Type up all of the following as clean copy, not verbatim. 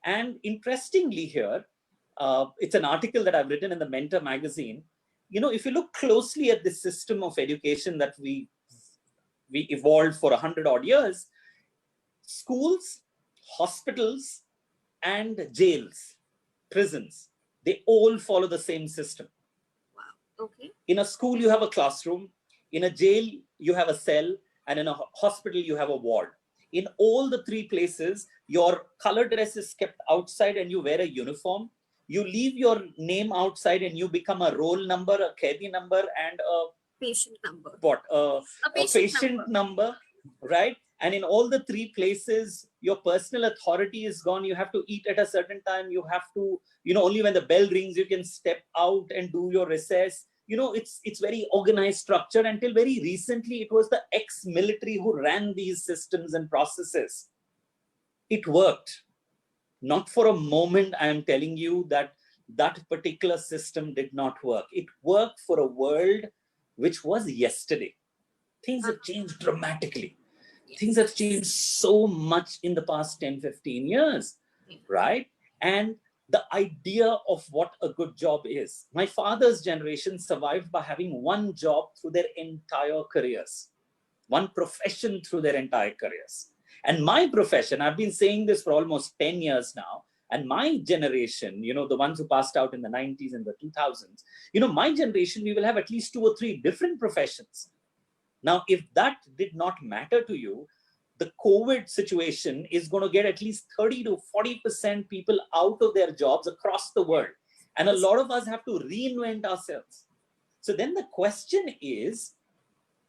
And interestingly here, it's an article that I've written in the Mentor magazine. If you look closely at this system of education that we evolved for 100 odd years, schools, hospitals, and jails, prisons, they all follow the same system. Wow. Okay. In a school, you have a classroom. In a jail, you have a cell. And in a hospital, you have a ward. In all the three places, your color dress is kept outside and you wear a uniform. You leave your name outside and you become a roll number, a Kedi number, and a patient number. What? A patient number, right? And in all the three places, your personal authority is gone. You have to eat at a certain time. You have to, only when the bell rings, you can step out and do your recess. It's very organized structure. Until very recently, it was the ex-military who ran these systems and processes. It worked. Not for a moment, I am telling you that particular system did not work. It worked for a world which was yesterday. Things have changed dramatically. Things have changed so much in the past 10, 15 years, right? And the idea of what a good job is. My father's generation survived by having one job through their entire careers, one profession through their entire careers. And my profession, I've been saying this for almost 10 years now, and my generation, the ones who passed out in the 90s and the 2000s, my generation, we will have at least 2 or 3 different professions. Now, if that did not matter to you, the COVID situation is going to get at least 30 to 40% people out of their jobs across the world. And a lot of us have to reinvent ourselves. So then the question is,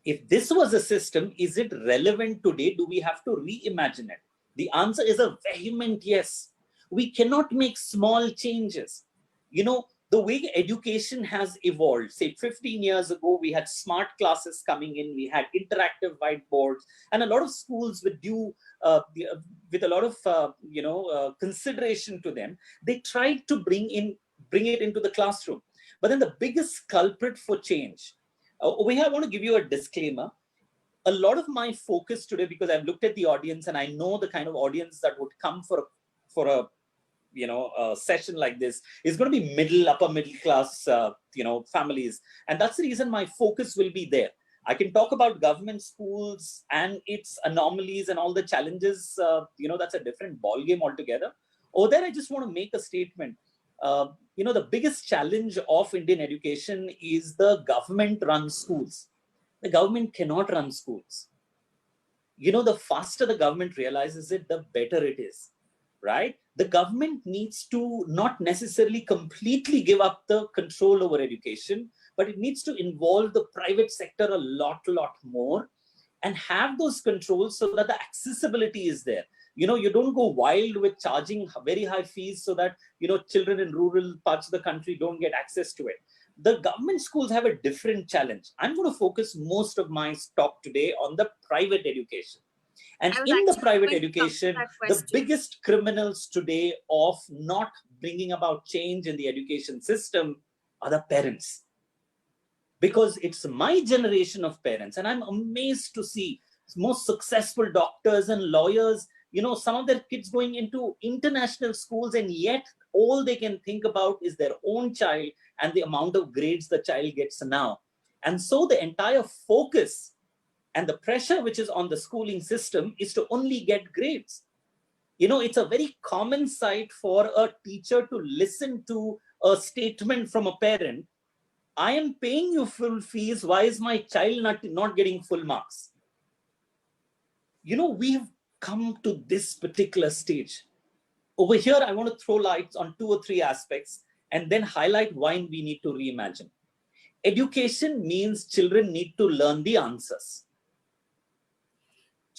if this was a system, is it relevant today? Do we have to reimagine it? The answer is a vehement yes. We cannot make small changes. The way education has evolved, say 15 years ago, we had smart classes coming in, we had interactive whiteboards, and a lot of schools with a lot of consideration to them, they tried to bring it into the classroom. But then the biggest culprit for change, over here I want to give you a disclaimer. A lot of my focus today, because I've looked at the audience and I know the kind of audience that would come for a session like this is going to be upper middle class, families. And that's the reason my focus will be there. I can talk about government schools and its anomalies and all the challenges. That's a different ballgame altogether. Over there, I just want to make a statement. The biggest challenge of Indian education is the government-run schools. The government cannot run schools. The faster the government realizes it, the better it is. Right? The government needs to not necessarily completely give up the control over education, but it needs to involve the private sector a lot more and have those controls so that the accessibility is there. You don't go wild with charging very high fees so that, children in rural parts of the country don't get access to it. The government schools have a different challenge. I'm going to focus most of my talk today on the private education. And in the private education, the biggest criminals today of not bringing about change in the education system are the parents. Because it's my generation of parents, and I'm amazed to see most successful doctors and lawyers, some of their kids going into international schools, and yet all they can think about is their own child and the amount of grades the child gets now. And so the entire focus and the pressure which is on the schooling system is to only get grades. It's a very common sight for a teacher to listen to a statement from a parent. I am paying you full fees. Why is my child not getting full marks? We've come to this particular stage. Over here, I want to throw lights on 2 or 3 aspects and then highlight why we need to reimagine. Education means children need to learn the answers.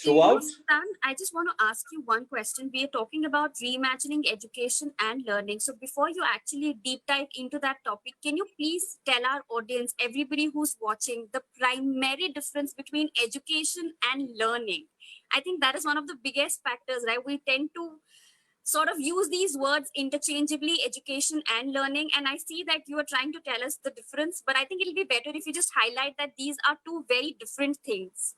I just want to ask you one question. We are talking about reimagining education and learning. So before you actually deep dive into that topic, can you please tell our audience, everybody who's watching, the primary difference between education and learning? I think that is one of the biggest factors, right? We tend to sort of use these words interchangeably, education and learning. And I see that you are trying to tell us the difference, but I think it'll be better if you just highlight that these are 2 very different things.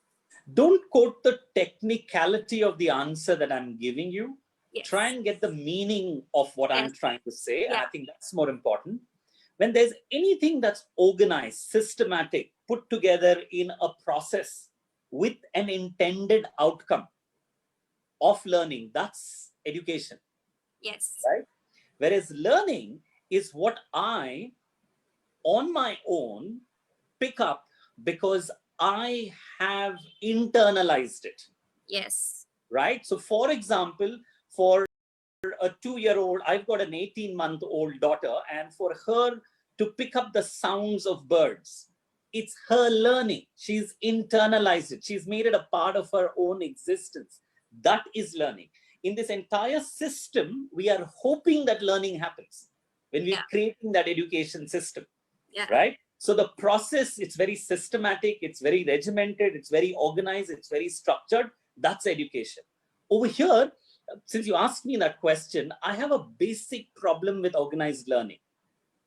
Don't quote the technicality of the answer that I'm giving you. Yes. Try and get the meaning of what I'm trying to say. And I think that's more important. When there's anything that's organized, systematic, put together in a process with an intended outcome of learning, that's education. Yes. Right? Whereas learning is what I, on my own, pick up because I have internalized it. Yes. Right? So for example, for a 2-year-old, I've got an 18-month-old daughter, and for her to pick up the sounds of birds, it's her learning. She's internalized it. She's made it a part of her own existence. That is learning. In this entire system, we are hoping that learning happens when we're creating that education system, right? So the process, it's very systematic, it's very regimented, it's very organized, it's very structured. That's education. Over here, since you asked me that question, I have a basic problem with organized learning.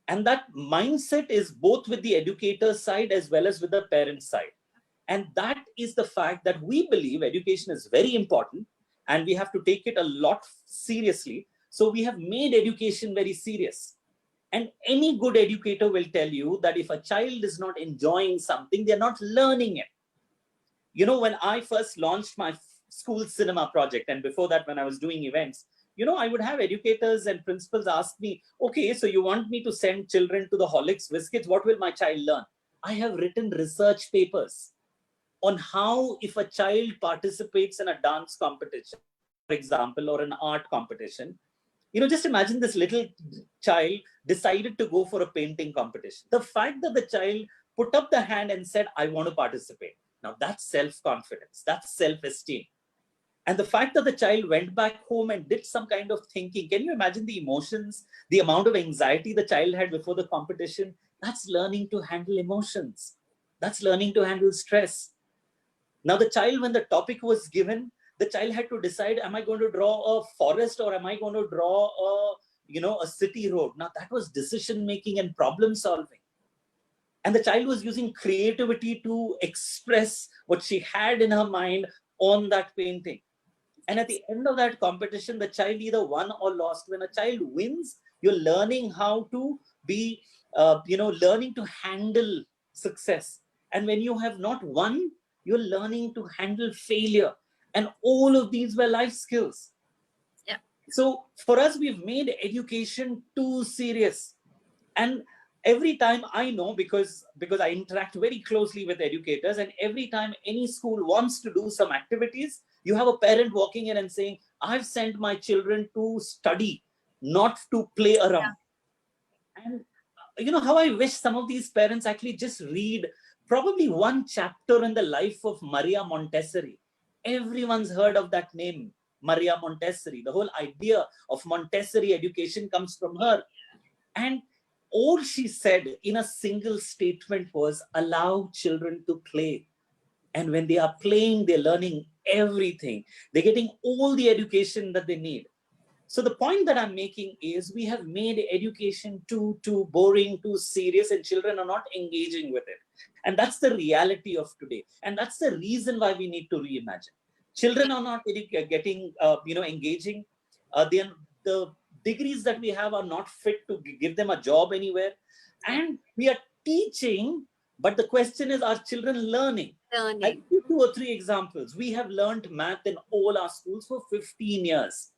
And that mindset is both with the educator side as well as with the parent side. And that is the fact that we believe education is very important and we have to take it a lot seriously. So we have made education very serious. And any good educator will tell you that if a child is not enjoying something, they're not learning it. You know, when I first launched my school cinema project, and before that, when I was doing events, you know, I would have educators and principals ask me, okay, so you want me to send children to the Horlicks biscuits, what will my child learn? I have written research papers on how, if a child participates in a dance competition, for example, or an art competition, you know, just imagine this little child decided to go for a painting competition. The fact that the child put up the hand and said, I want to participate. Now that's self-confidence, that's self-esteem. And the fact that the child went back home and did some kind of thinking, can you imagine the emotions, the amount of anxiety the child had before the competition? That's learning to handle emotions. That's learning to handle stress. Now the child, when the topic was given, the child had to decide, am I going to draw a forest or am I going to draw a, you know, a city road? Now that was decision making and problem solving. And the child was using creativity to express what she had in her mind on that painting. And at the end of that competition, the child either won or lost. When a child wins, you're learning how to be, you know, learning to handle success. And when you have not won, you're learning to handle failure. And all of these were life skills. Yeah. So for us, we've made education too serious. And every time I know, because I interact very closely with educators, and every time any school wants to do some activities, you have a parent walking in and saying, I've sent my children to study, not to play around. Yeah. And you know how I wish some of these parents actually just read probably one chapter in the life of Maria Montessori. Everyone's heard of that name, Maria Montessori. The whole idea of Montessori education comes from her. And all she said in a single statement was, allow children to play. And when they are playing, they're learning everything. They're getting all the education that they need. So the point that I'm making is we have made education too boring, too serious, and children are not engaging with it. And that's the reality of today. And that's the reason why we need to reimagine. Children are not getting, you know, engaging. The degrees that we have are not fit to give them a job anywhere. And we are teaching, but the question is, are children learning? I'll give you 2 or 3 examples. We have learned math in all our schools for 15 years.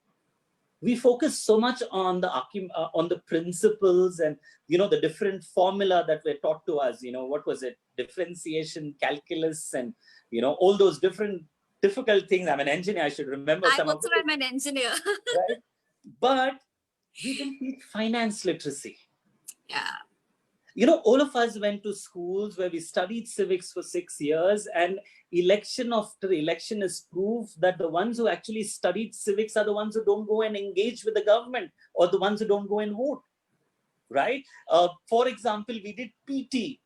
We focus so much on the principles and, you know, the different formula that were taught to us. You know, what was it? Differentiation, calculus, and, you know, all those different difficult things. I'm an engineer. I should remember some of them. I'm an engineer. Right? But we didn't teach finance literacy. Yeah. You know, all of us went to schools where we studied civics for 6 years, and election after election is proof that the ones who actually studied civics are the ones who don't go and engage with the government, or the ones who don't go and vote, right? For example, we did PT.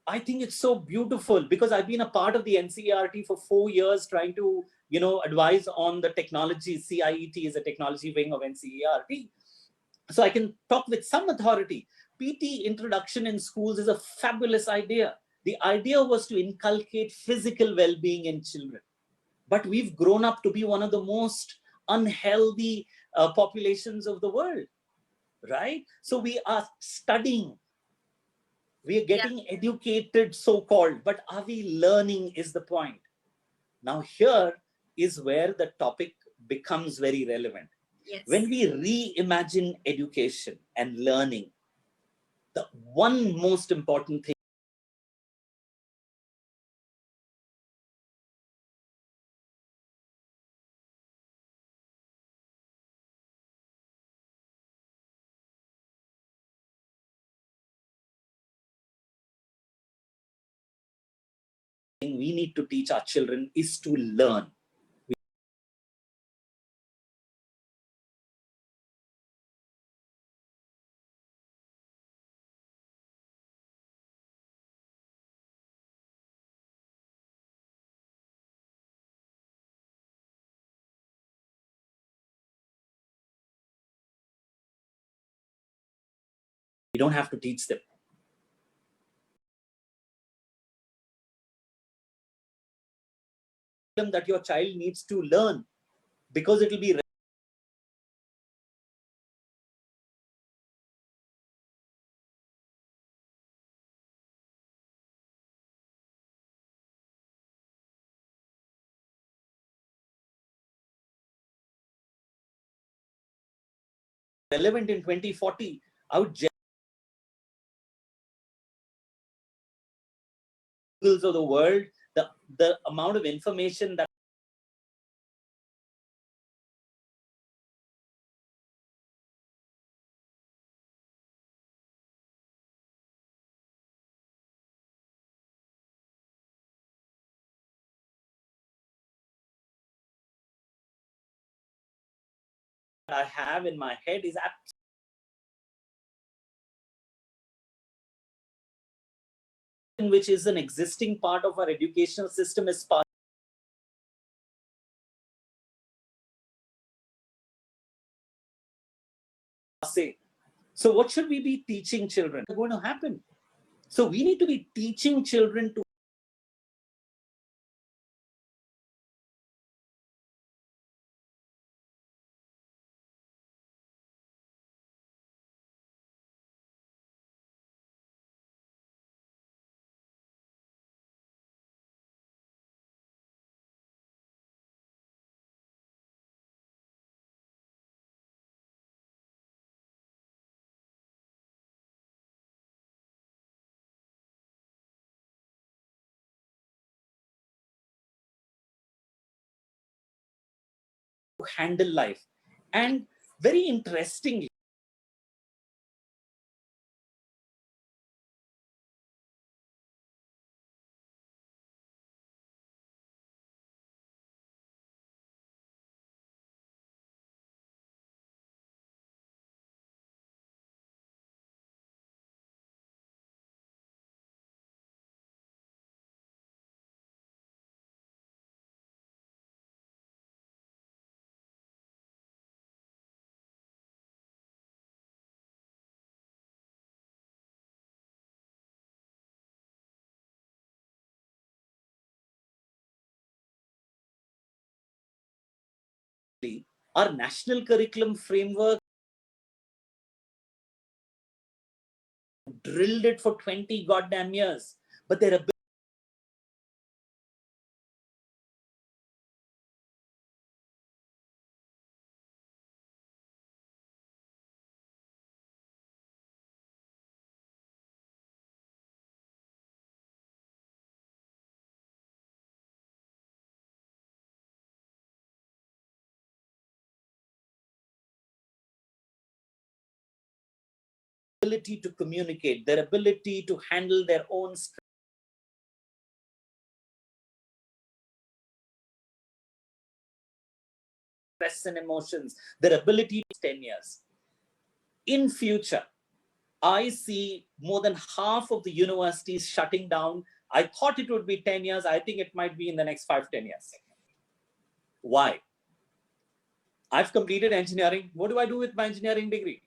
I think it's so beautiful because I've been a part of the NCERT for 4 years trying to, you know, advise on the technology. CIET is a technology wing of NCERT. So I can talk with some authority. PT introduction in schools is a fabulous idea. The idea was to inculcate physical well-being in children. But we've grown up to be one of the most unhealthy populations of the world, right? So we are studying, we are getting educated, so-called, but are we learning is the point. Now here is where the topic becomes very relevant. Yes. When we reimagine education and learning, the one most important thing we need to teach our children is to learn. We don't have to teach them. That your child needs to learn, because it will be relevant in 2040. I would of the world, the amount of information that I have in my head is which is an existing part of our educational system as part. So what should we be teaching children? What's going to happen? So we need to be teaching children to handle life. And very interestingly, our national curriculum framework drilled it for 20 goddamn years, but their ability to communicate, their ability to handle their own stress and emotions, their ability to 10 years. In future, I see more than half of the universities shutting down. I thought it would be 10 years. I think it might be in the next 5-10 years. Why? I've completed engineering. What do I do with my engineering degree?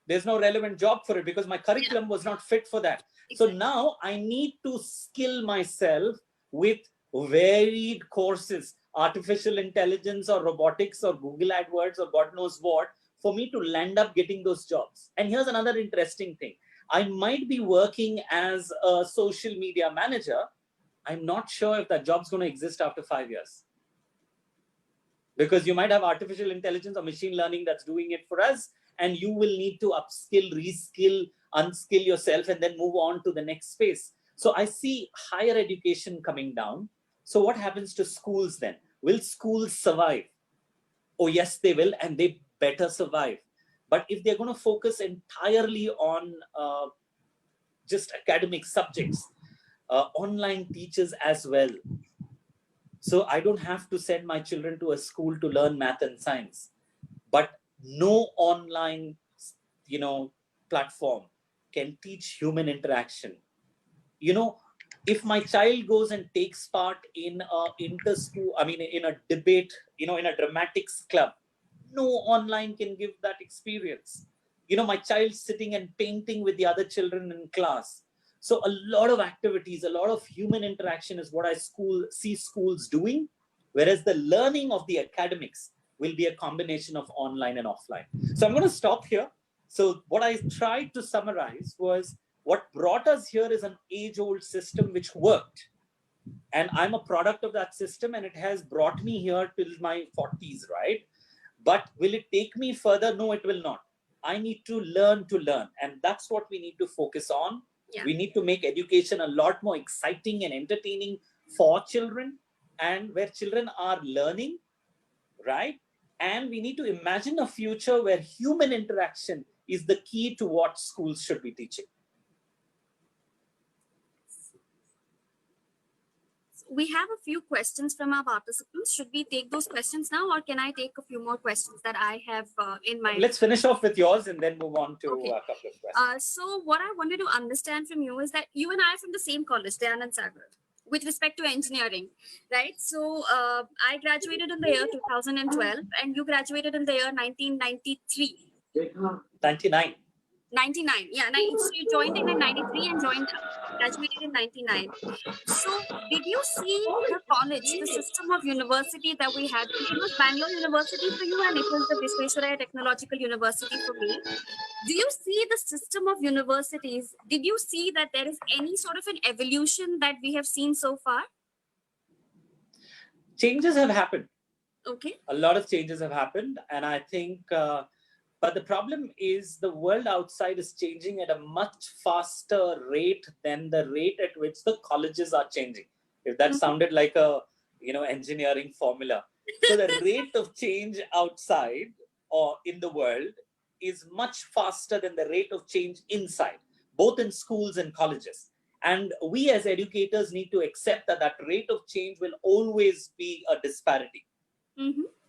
There's no relevant job for it because my curriculum was not fit for that. So now I need to skill myself with varied courses. artificial intelligence or robotics or Google AdWords or God knows what for me to land up getting those jobs. And here's another interesting thing. I might be working as a social media manager. I'm not sure if that job's going to exist after 5 years. Because you might have artificial intelligence or machine learning that's doing it for us, and you will need to upskill, reskill, unskill yourself, and then move on to the next space. So I see higher education coming down. So what happens to schools then? Will schools survive? Oh, yes, they will, and they better survive. But if they're going to focus entirely on just academic subjects, online teachers as well. So I don't have to send my children to a school to learn math and science. But no online, platform can teach human interaction. If my child goes and takes part in in a debate, in a dramatics club, no online can give that experience. My child sitting and painting with the other children in class. So a lot of activities, a lot of human interaction is what I see schools doing, whereas the learning of the academics will be a combination of online and offline. So I'm going to stop here. So what I tried to summarize was what brought us here is an age-old system which worked. And I'm a product of that system, and it has brought me here till my 40s, right? But will it take me further? No, it will not. I need to learn. And that's what we need to focus on. Yeah. We need to make education a lot more exciting and entertaining for children, and where children are learning, right? And we need to imagine a future where human interaction is the key to what schools should be teaching. We have a few questions from our participants. Should we take those questions now, or can I take a few more questions that I have in my... Let's finish off with yours and then move on to a couple of questions. So what I wanted to understand from you is that you and I are from the same college, Dayanand Sagar, with respect to engineering, right? So I graduated in the year 2012 and you graduated in the year 1993. 99. 99, yeah. So you joined in 93 and graduated in 99. So did you see the college, the system of university that we had? It was Bangalore University for you and it was the Visvesvaraya Technological University for me. Do you see the system of universities? Did you see that there is any sort of an evolution that we have seen so far? Changes have happened. Okay. A lot of changes have happened. And I think... but the problem is the world outside is changing at a much faster rate than the rate at which the colleges are changing. If that sounded like a, engineering formula. So the rate of change outside or in the world is much faster than the rate of change inside, both in schools and colleges. And we as educators need to accept that that rate of change will always be a disparity,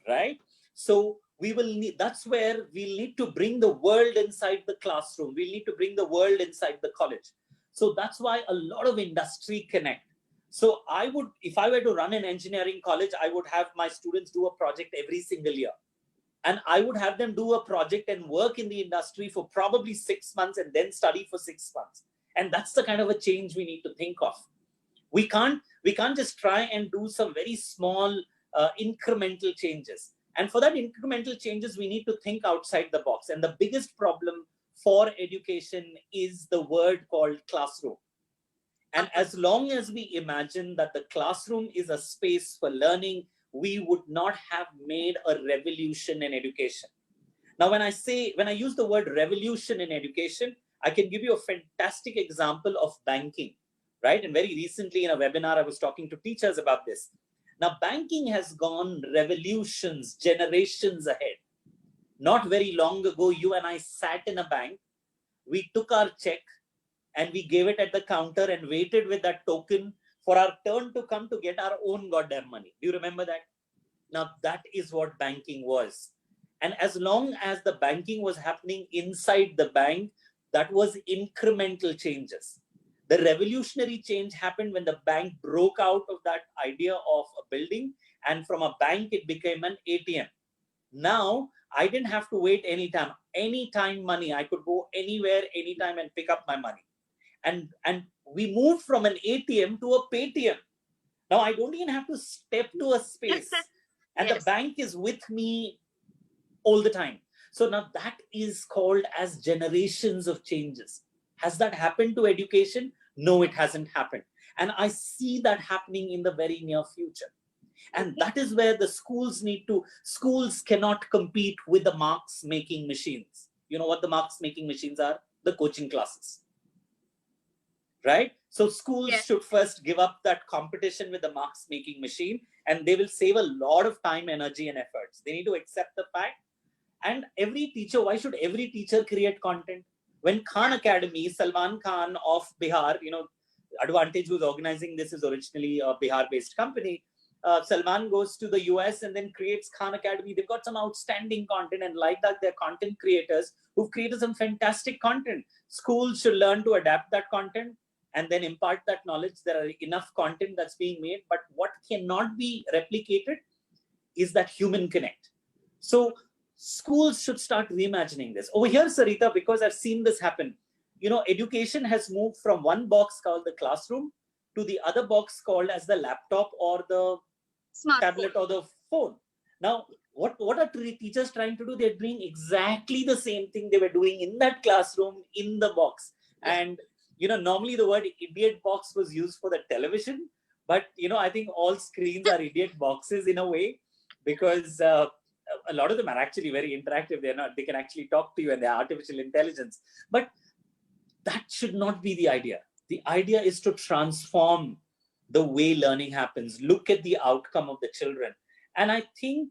right? So that's where we'll need to bring the world inside the classroom. We'll need to bring the world inside the college. So that's why a lot of industry connect. So if I were to run an engineering college, I would have my students do a project every single year. And I would have them do a project and work in the industry for probably 6 months and then study for 6 months. And that's the kind of a change we need to think of. We can't just try and do some very small incremental changes. And for that incremental changes, we need to think outside the box. And the biggest problem for education is the word called classroom. And as long as we imagine that the classroom is a space for learning, we would not have made a revolution in education. Now, when I use the word revolution in education, I can give you a fantastic example of banking, right? And very recently in a webinar, I was talking to teachers about this. Now, banking has gone revolutions, generations ahead. Not very long ago, you and I sat in a bank, we took our check and we gave it at the counter and waited with that token for our turn to come to get our own goddamn money. Do you remember that? Now, that is what banking was. And as long as the banking was happening inside the bank, that was incremental changes. The revolutionary change happened when the bank broke out of that idea of a building, and from a bank, it became an ATM. Now, I didn't have to wait anytime money. I could go anywhere, anytime and pick up my money. And we moved from an ATM to a Paytm. Now I don't even have to step to a space and Yes. the bank is with me all the time. So now that is called as generations of changes. Has that happened to education? No, it hasn't happened. And I see that happening in the very near future. And that is where the schools schools cannot compete with the marks making machines. You know what the marks making machines are? The coaching classes. Right? So schools should first give up that competition with the marks making machine, and they will save a lot of time, energy, and efforts. They need to accept the fact. And every teacher, why should every teacher create content? When Khan Academy, Salman Khan of Bihar, Advantage, who's organizing this, is originally a Bihar-based company. Salman goes to the US and then creates Khan Academy. They've got some outstanding content, and like that, they're content creators who've created some fantastic content. Schools should learn to adapt that content and then impart that knowledge. There are enough content that's being made, but what cannot be replicated is that human connect. So schools should start reimagining this. Over here, Sarita, because I've seen this happen, education has moved from one box called the classroom to the other box called as the laptop or the tablet or the phone. Now, what are teachers trying to do? They're doing exactly the same thing they were doing in that classroom in the box. And normally the word idiot box was used for the television, but I think all screens are idiot boxes in a way, because a lot of them are actually very interactive. They can actually talk to you, and they're artificial intelligence. But that should not be the idea. The idea is to transform the way learning happens. Look at the outcome of the children. And I think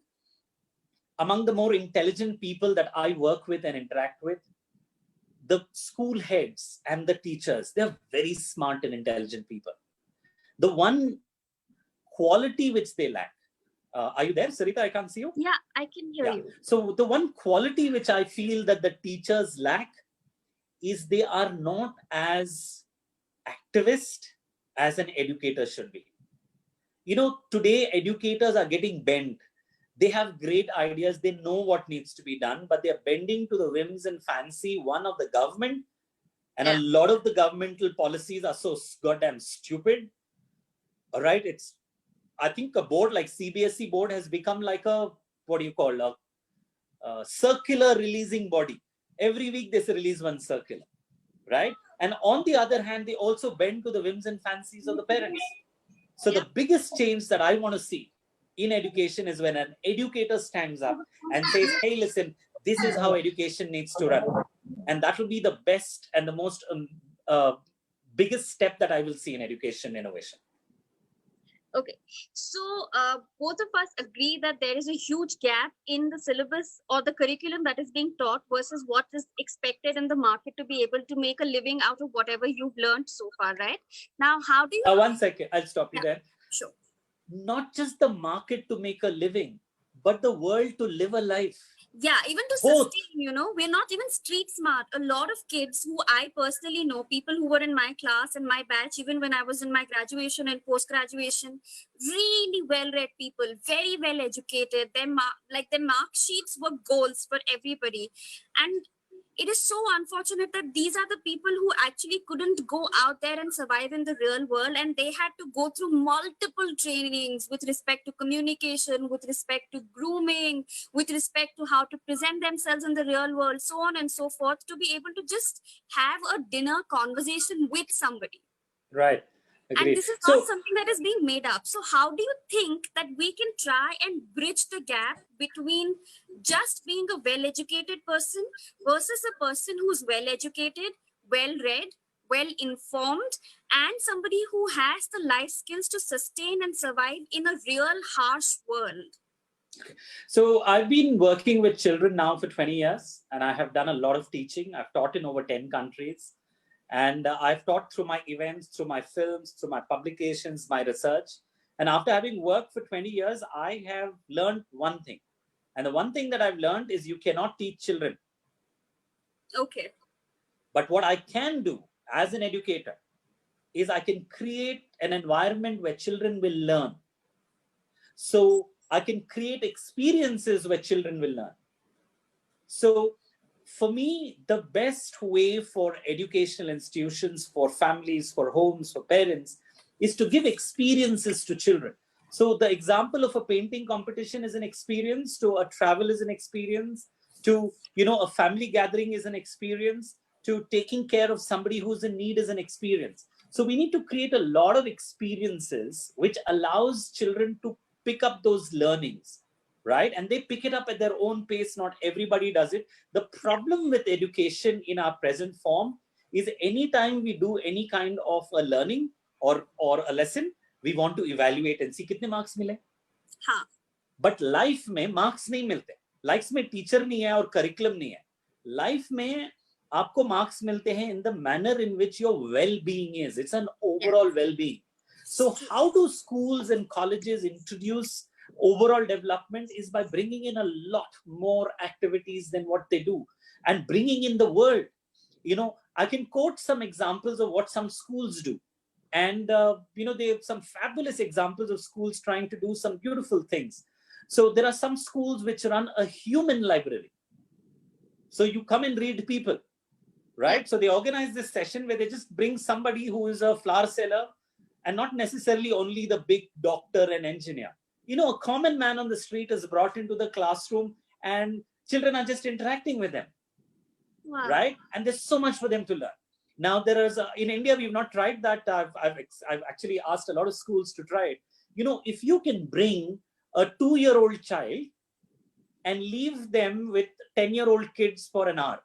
among the more intelligent people that I work with and interact with, the school heads and the teachers, they're very smart and intelligent people. The one quality which they lack, are you there, Sarita? I can't see you. Yeah, I can hear you. So the one quality which I feel that the teachers lack is they are not as activist as an educator should be. Today educators are getting bent. They have great ideas. They know what needs to be done, but they're bending to the whims and fancy of the government. And a lot of the governmental policies are so goddamn stupid. All right. I think a board like CBSE board has become like a circular releasing body. Every week they release one circular, right? And on the other hand, they also bend to the whims and fancies of the parents. So the biggest change that I want to see in education is when an educator stands up and says, hey, listen, this is how education needs to run. And that will be the best and the most biggest step that I will see in education innovation. Okay, so both of us agree that there is a huge gap in the syllabus or the curriculum that is being taught versus what is expected in the market to be able to make a living out of whatever you've learned so far, right? Now, how do you... 1 second, I'll stop you there. Sure. Not just the market to make a living, but the world to live a life. Yeah, even to sustain, we're not even street smart. A lot of kids who I personally know, people who were in my class and my batch, even when I was in my graduation and post-graduation, really well-read people, very well educated. Their mark sheets were goals for everybody. And it is so unfortunate that these are the people who actually couldn't go out there and survive in the real world, and they had to go through multiple trainings with respect to communication, with respect to grooming, with respect to how to present themselves in the real world, so on and so forth, to be able to just have a dinner conversation with somebody. Right. Agreed. And this is not something that is being made up. So how do you think that we can try and bridge the gap between just being a well-educated person versus a person who's well-educated, well-read, well-informed, and somebody who has the life skills to sustain and survive in a real harsh world? So I've been working with children now for 20 years, and I have done a lot of teaching. I've taught in over 10 countries. And I've taught through my events, through my films, through my publications, my research. And after having worked for 20 years, I have learned one thing. And the one thing that I've learned is you cannot teach children. Okay. But what I can do as an educator is I can create an environment where children will learn. So I can create experiences where children will learn. So for me, the best way for educational institutions, for families, for homes, for parents, is to give experiences to children. So the example of a painting competition is an experience, to a travel is an experience, to, a family gathering is an experience, to taking care of somebody who's in need is an experience. So we need to create a lot of experiences which allows children to pick up those learnings, right? And they pick it up at their own pace. Not everybody does it. The problem with education in our present form is anytime we do any kind of a learning or a lesson, we want to evaluate and see kitne marks mile. हाँ. But life में marks नहीं मिलते. Life में teacher नहीं है और curriculum नहीं है. Life में आपको marks मिलते हैं in the manner in which your well-being is. It's an overall well-being. So how do schools and colleges introduce overall development is by bringing in a lot more activities than what they do and bringing in the world. I can quote some examples of what some schools do. And, they have some fabulous examples of schools trying to do some beautiful things. So there are some schools which run a human library. So you come and read people, right? So they organize this session where they just bring somebody who is a flower seller and not necessarily only the big doctor and engineer. A common man on the street is brought into the classroom and children are just interacting with them, wow. Right? And there's so much for them to learn. Now there is, in India, we've not tried that. I've actually asked a lot of schools to try it. If you can bring a 2-year-old child and leave them with 10-year-old kids for an hour,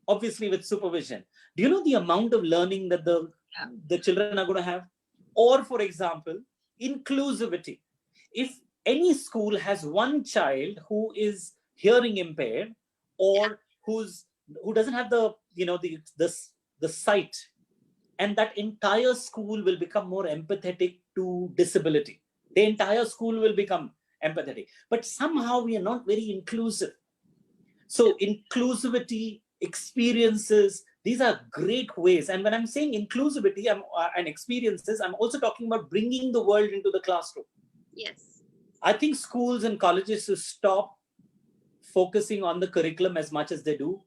obviously with supervision, do you know the amount of learning that the children are going to have? Or for example, inclusivity. If any school has one child who is hearing impaired or who doesn't have the sight, and that entire school will become more empathetic to disability. The entire school will become empathetic. But somehow we are not very inclusive. So inclusivity, experiences, these are great ways. And when I'm saying inclusivity and experiences, I'm also talking about bringing the world into the classroom. Yes. I think schools and colleges should stop focusing on the curriculum as much as they do.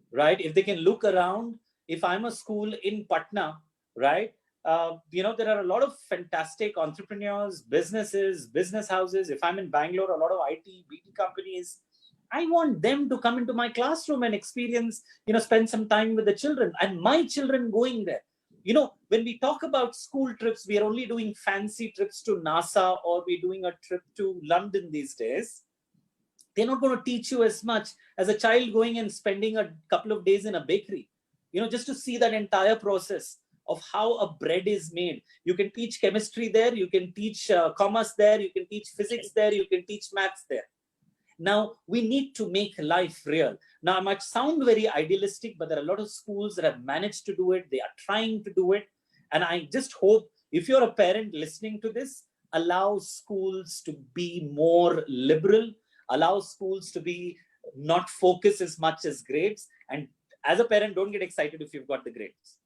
Right? If they can look around, if I'm a school in Patna, right? There are a lot of fantastic entrepreneurs, businesses, business houses. If I'm in Bangalore, a lot of IT, BT companies. I want them to come into my classroom and experience, spend some time with the children and my children going there. When we talk about school trips, we are only doing fancy trips to NASA or we're doing a trip to London these days. They're not going to teach you as much as a child going and spending a couple of days in a bakery, just to see that entire process of how a bread is made. You can teach chemistry there, you can teach commerce there, you can teach physics there, you can teach maths there. Now, we need to make life real. Now, I might sound very idealistic, but there are a lot of schools that have managed to do it. They are trying to do it. And I just hope, if you're a parent listening to this, allow schools to be more liberal, allow schools to be not focus as much as grades. And as a parent, don't get excited if you've got the grades.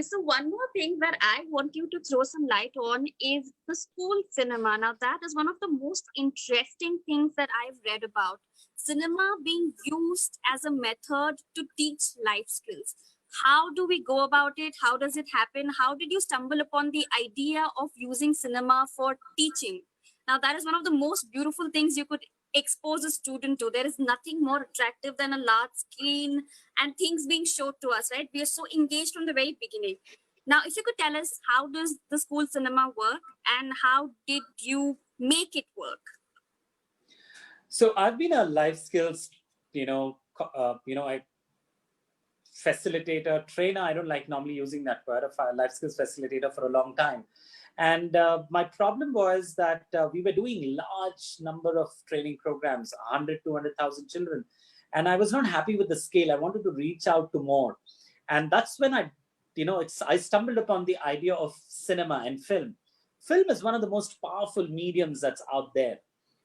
So one more thing that I want you to throw some light on is the school cinema. Now that is one of the most interesting things that I've read about. Cinema being used as a method to teach life skills. How do we go about it? How does it happen? How did you stumble upon the idea of using cinema for teaching? Now that is one of the most beautiful things you could expose a student to. There is nothing more attractive than a large screen and things being showed to us, right? We are so engaged from the very beginning. Now, if you could tell us, how does the school cinema work and how did you make it work? So I've been a life skills, facilitator, trainer. I don't like normally using that word, a life skills facilitator for a long time. And my problem was that we were doing large number of training programs, 100, 200,000 children. And I was not happy with the scale. I wanted to reach out to more. And that's when I stumbled upon the idea of cinema and film. Film is one of the most powerful mediums that's out there,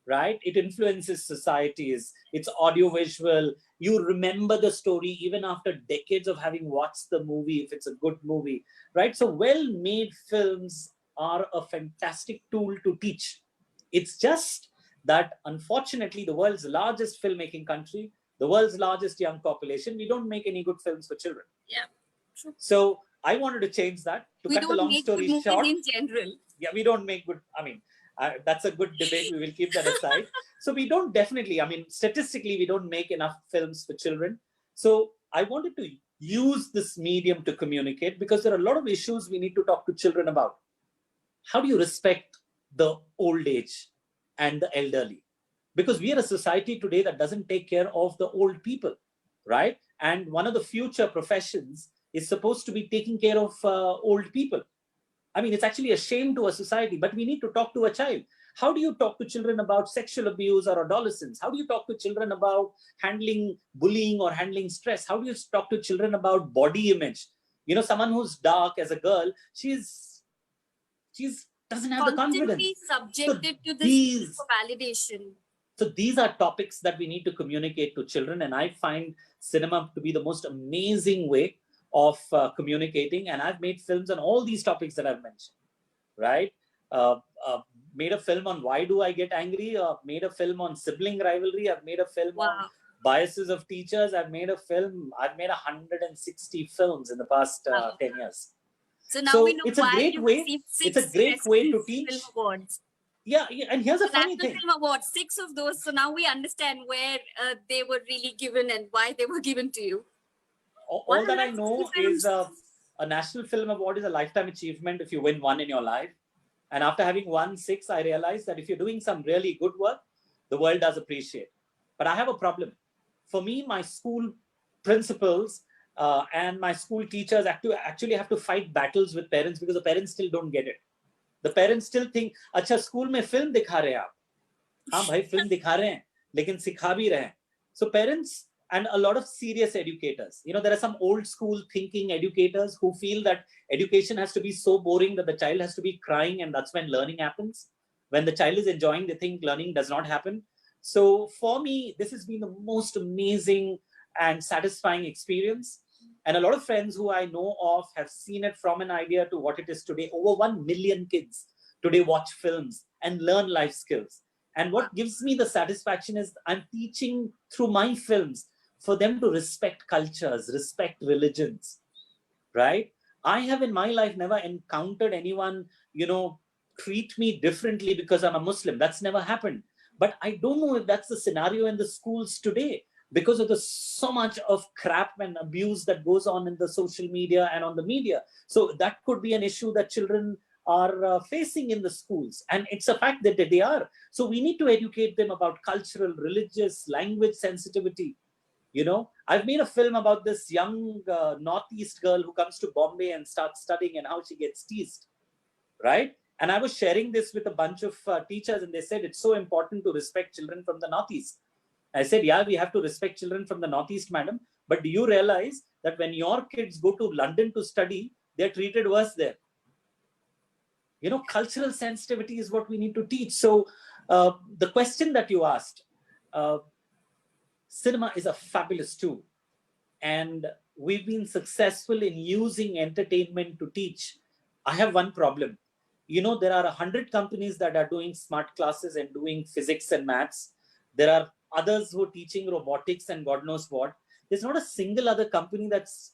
right? It influences societies. It's audiovisual. You remember the story even after decades of having watched the movie, if it's a good movie, right? So well-made films are a fantastic tool to teach. It's just that, unfortunately, the world's largest filmmaking country, the world's largest young population, we don't make any good films for children. Yeah, true. So I wanted to change that To we cut the don't long make story good movies short, in general. yeah, we don't make good. I mean, that's a good debate. We will keep that aside. So we don't definitely, I mean, statistically, we don't make enough films for children. So I wanted to use this medium to communicate because there are a lot of issues we need to talk to children about. How do you respect the old age and the elderly? Because we are a society today that doesn't take care of the old people, right? And one of the future professions is supposed to be taking care of old people. I mean, it's actually a shame to a society, but we need to talk to a child. How do you talk to children about sexual abuse or adolescence? How do you talk to children about handling bullying or handling stress? How do you talk to children about body image? You know, someone who's dark as a girl, she's doesn't have the confidence. Constantly subjected to this need for validation. So these are topics that we need to communicate to children, and I find cinema to be the most amazing way of communicating. And I've made films on all these topics that I've mentioned, right? Uh, uh, Made a film on why do I get angry? Made a film on sibling rivalry. I've made a film on biases of teachers. I've made 160 films in the past 10 years. So now we know it's why a great you way. received 6 It's a great way to teach. film awards. Yeah, and here's a funny National thing. Film Awards, 6 of those. So now we understand where they were really given and why they were given to you. All that I know is a National Film Award is a lifetime achievement if you win one in your life. And after having won 6, I realized that if you're doing some really good work, the world does appreciate. But I have a problem. For me, my school principals and my school teachers actually have to fight battles with parents because the parents still don't get it. The parents still think, अच्छा school में film दिखा रहे हैं आप, हाँ भाई film दिखा रहे हैं, लेकिन सिखा भी रहे हैं. So parents and a lot of serious educators, you know, there are some old school thinking educators who feel that education has to be so boring that the child has to be crying and that's when learning happens. When the child is enjoying, they think learning does not happen. So for me, this has been the most amazing and satisfying experience. And a lot of friends who I know of have seen it from an idea to what it is today. Over 1 million kids today watch films and learn life skills. And what gives me the satisfaction is I'm teaching through my films for them to respect cultures, respect religions, right? I have in my life never encountered anyone, you know, treat me differently because I'm a Muslim. That's never happened. But I don't know if that's the scenario in the schools today, because of the so much of crap and abuse that goes on in the social media and on the media. So that could be an issue that children are facing in the schools. And it's a fact that they are. So we need to educate them about cultural, religious, language sensitivity. You know, I've made a film about this young Northeast girl who comes to Bombay and starts studying and how she gets teased, right? And I was sharing this with a bunch of teachers and they said, it's so important to respect children from the Northeast. I said, yeah, we have to respect children from the Northeast, madam. But do you realize that when your kids go to London to study, they're treated worse there? You know, cultural sensitivity is what we need to teach. So the question that you asked, cinema is a fabulous tool. And we've been successful in using entertainment to teach. I have one problem. You know, there are 100 companies that are doing smart classes and doing physics and maths. There are others who are teaching robotics and God knows what. There's not a single other company that's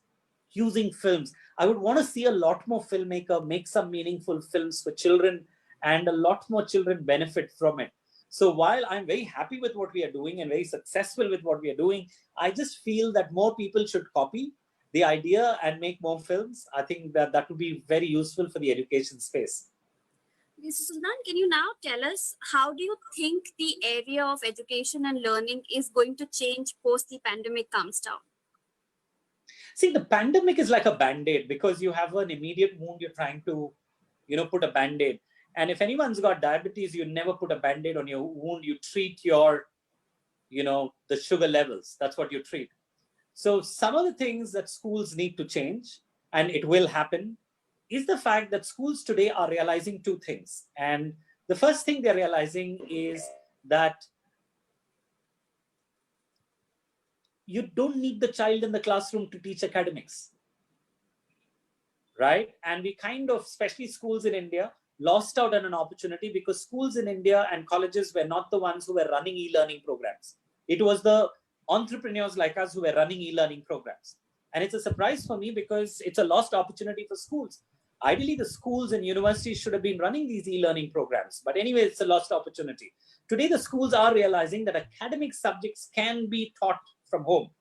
using films. I would want to see a lot more filmmaker make some meaningful films for children and a lot more children benefit from it. So while I'm very happy with what we are doing and very successful with what we are doing, I just feel that more people should copy the idea and make more films. I think that would be very useful for the education space. So Suzanne, can you now tell us how do you think the area of education and learning is going to change post the pandemic comes down? See, the pandemic is like a band-aid because you have an immediate wound you're trying to, you know, put a band-aid. And if anyone's got diabetes, you never put a band-aid on your wound. You treat your, you know, the sugar levels. That's what you treat. So some of the things that schools need to change, and it will happen, is the fact that schools today are realizing two things. And the first thing they're realizing is that you don't need the child in the classroom to teach academics, right? And we kind of, especially schools in India, lost out on an opportunity because schools in India and colleges were not the ones who were running e-learning programs. It was the entrepreneurs like us who were running e-learning programs. And it's a surprise for me because it's a lost opportunity for schools. Ideally, the schools and universities should have been running these e-learning programs. But anyway, it's a lost opportunity. Today, the schools are realizing that academic subjects can be taught from home.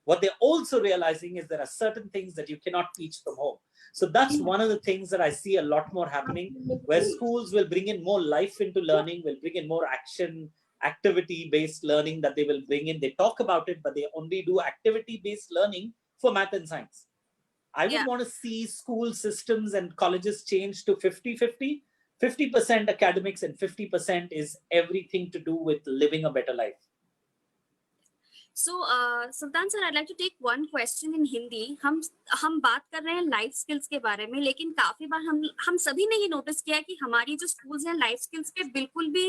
What they're also realizing is there are certain things that you cannot teach from home. So that's one of the things that I see a lot more happening, where schools will bring in more life into learning, will bring in more action, activity-based learning that they will bring in. They talk about it, but they only do activity-based learning for math and science. I would want to see school systems and colleges change to 50-50. 50% academics and 50% is everything to do with living a better life. So, Sultan sir, I'd like to take one question in Hindi. हम बात कर रहे हैं life skills के बारे में, लेकिन काफी बार हम सभी ने ये नोटिस किया कि हमारी जो स्कूल्स हैं लाइफ स्किल्स पे बिल्कुल भी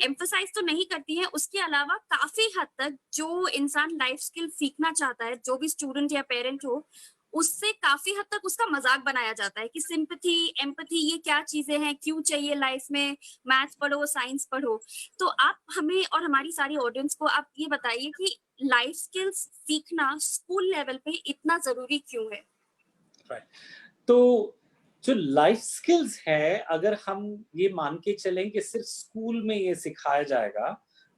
एम्फसाइज तो नहीं करती हैं. उसके अलावा काफी हद तक जो इंसान लाइफ स्किल सीखना चाहता है, जो भी स्टूडेंट या पेरेंट हो, उससे काफी हद तक उसका मजाक बनाया जाता है कि सिंपैथी, एम्पैथी ये क्या चीजें हैं, क्यों चाहिए लाइफ में, मैथ्स पढ़ो, साइंस पढ़ो. तो आप हमें और हमारी सारी ऑडियंस को आप ये बताइए कि लाइफ स्किल्स सीखना स्कूल लेवल पे इतना जरूरी क्यों है? तो जो लाइफ स्किल्स है, अगर हम ये मान के चलें कि सिर्फ स्कूल में ये सिखाया जाएगा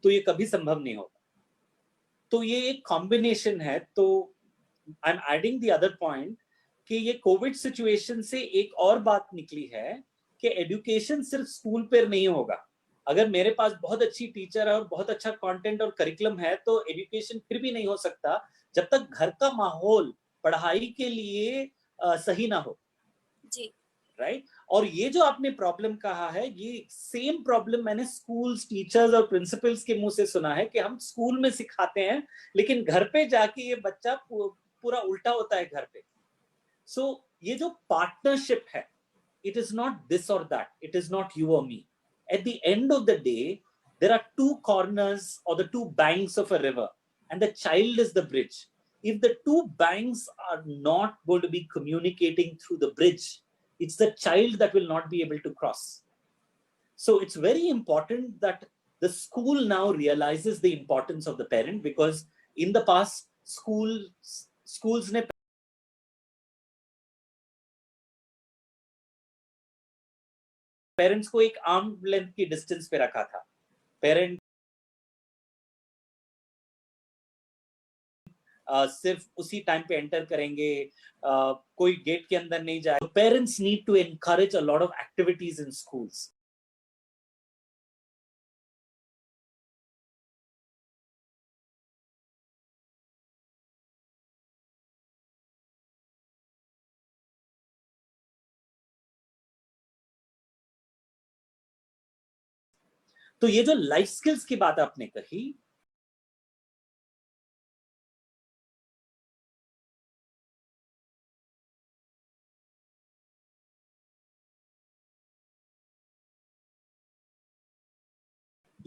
तो ये कभी संभव नहीं होगा. तो ये एक कॉम्बिनेशन है. तो I am adding the other point कि ये कोविड सिचुएशन से एक और बात निकली है कि एजुकेशन सिर्फ स्कूल पर नहीं होगा. अगर मेरे पास बहुत अच्छी टीचर है और बहुत अच्छा कंटेंट और करिकुलम है तो एजुकेशन फिर भी नहीं हो सकता जब तक घर का माहौल पढ़ाई के लिए सही ना हो. जी, राइट. और ये जो आपने प्रॉब्लम कहा है, ये सेम प्रॉब्लम मैंने स्कूल्स, टीचर्स और प्रिंसिपल्स के मुंह से सुना है कि हम स्कूल में सिखाते हैं लेकिन घर पे जाके ये बच्चा पूरा उल्टा होता है घर पे. सो ये जो पार्टनरशिप है, it is not this or that, it is not you or me. At the end of the day, there are two corners or the two banks of a river, and the child is the bridge. If the two banks are not going to be communicating through the bridge, it's the child that will not be able to cross. So it's very important that the school now realizes the importance of the parent, because in the past, schools ne parents को एक arm length की distance पे रखा था. Parent सिर्फ उसी time पे enter करेंगे, कोई गेट के अंदर नहीं जाए. Parents need to encourage a lot of activities in schools. तो ये जो लाइफ स्किल्स की बात आपने कही,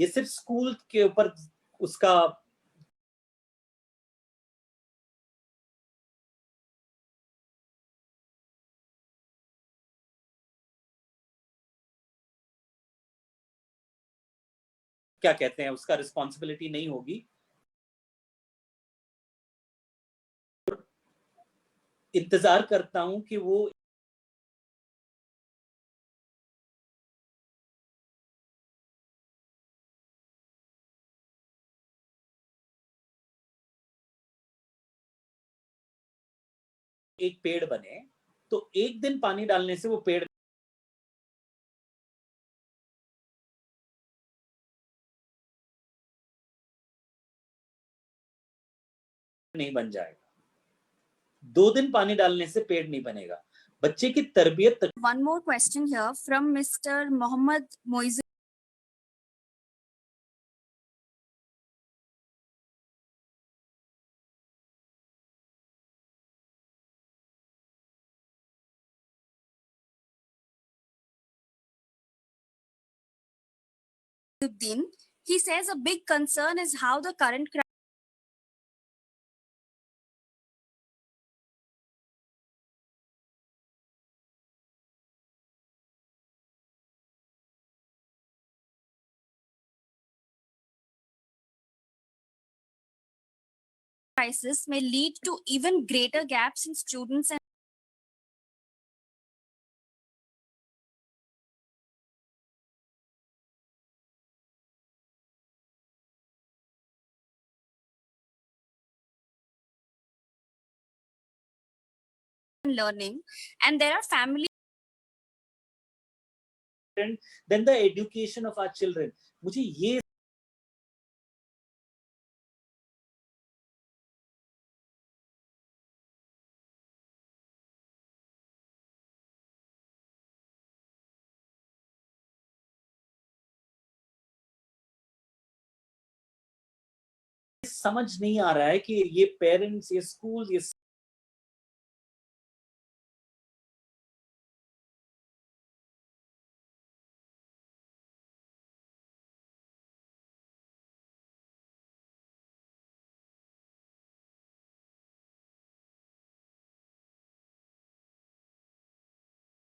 ये सिर्फ स्कूल के ऊपर उसका क्या कहते हैं, उसका रिस्पॉन्सिबिलिटी नहीं होगी. इंतजार करता हूं कि वो एक पेड़ बने, तो एक दिन पानी डालने से वो पेड़ नहीं बन जाएगा. 2 दिन पानी डालने से पेड़ नहीं बनेगा. बच्चे की तरबियत. One more question here from Mr. Mohammed Moiz. He says a big concern is how the current crisis may lead to even greater gaps in students and learning, and there are families than the education of our children. मुझे ये समझ नहीं आ रहा है कि ये parents, ये school, ये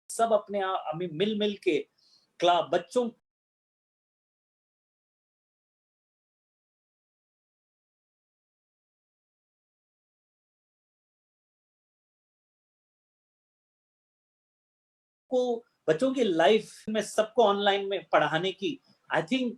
सब अपने आप हमें मिल के बच्चों को, बच्चों की लाइफ में सबको ऑनलाइन में पढ़ाने की, I think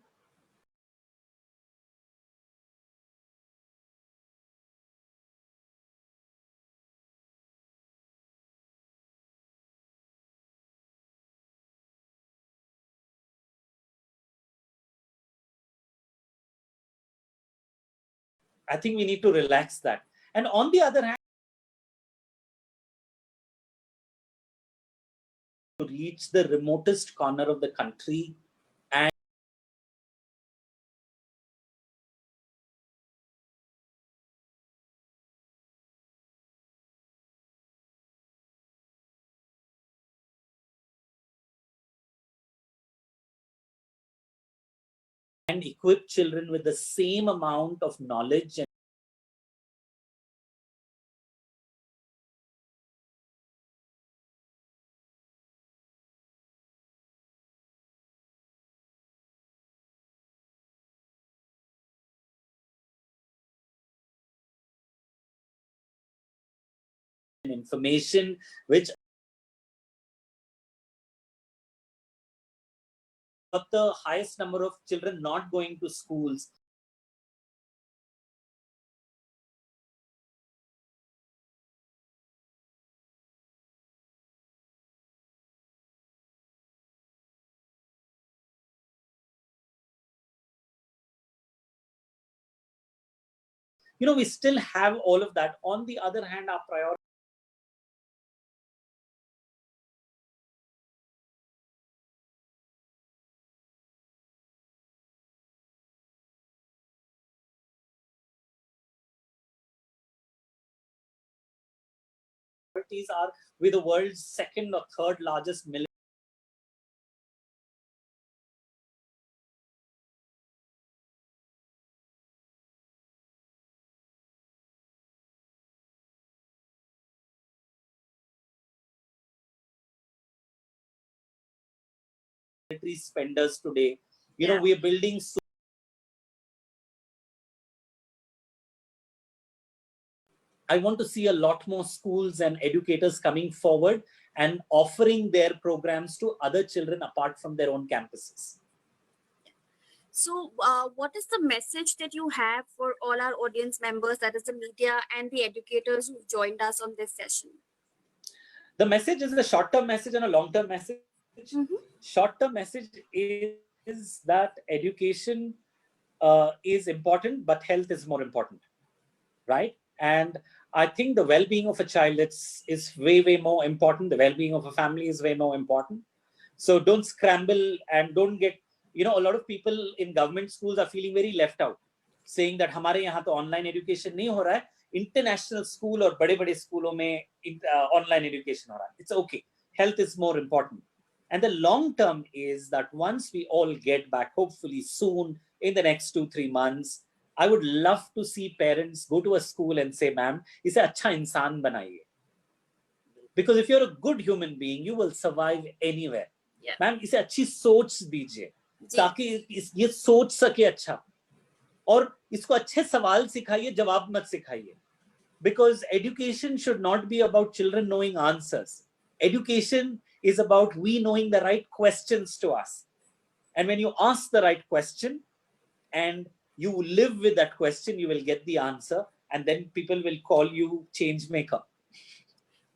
we need to relax that. And on the other hand, to reach the remotest corner of the country and equip children with the same amount of knowledge and information which of the highest number of children not going to schools. You know, we still have all of that. On the other hand, our priority are with the world's second or third largest military. Spenders today, you know, we are building. I want to see a lot more schools and educators coming forward and offering their programs to other children apart from their own campuses. So what is the message that you have for all our audience members, that is the media and the educators who joined us on this session? The message is a short-term message and a long-term message. Short-term message is that education is important, but health is more important, right? And I think the well-being of a child is way, way more important. The well-being of a family is way more important. So don't scramble and don't get, you know, a lot of people in government schools are feeling very left out, saying that हमारे यहाँ तो online education नहीं हो रहा है, international school और बड़े-बड़े स्कूलों में online education हो रहा है. It's okay. Health is more important. And the long term is that once we all get back, hopefully soon, in the next 2-3 months, I would love to see parents go to a school and say, ma'am, इसे अच्छा इंसान बनाइए. Because if you're a good human being, you will survive anywhere. Ma'am, इसे अच्छी सोच दीजिए, ताकि ये सोच सके अच्छा. और इसको अच्छे सवाल सिखाइए, जवाब मत सिखाइए. Because education should not be about children knowing answers. Education is about we knowing the right questions to ask. And when you ask the right question and you live with that question, you will get the answer, and then people will call you change maker.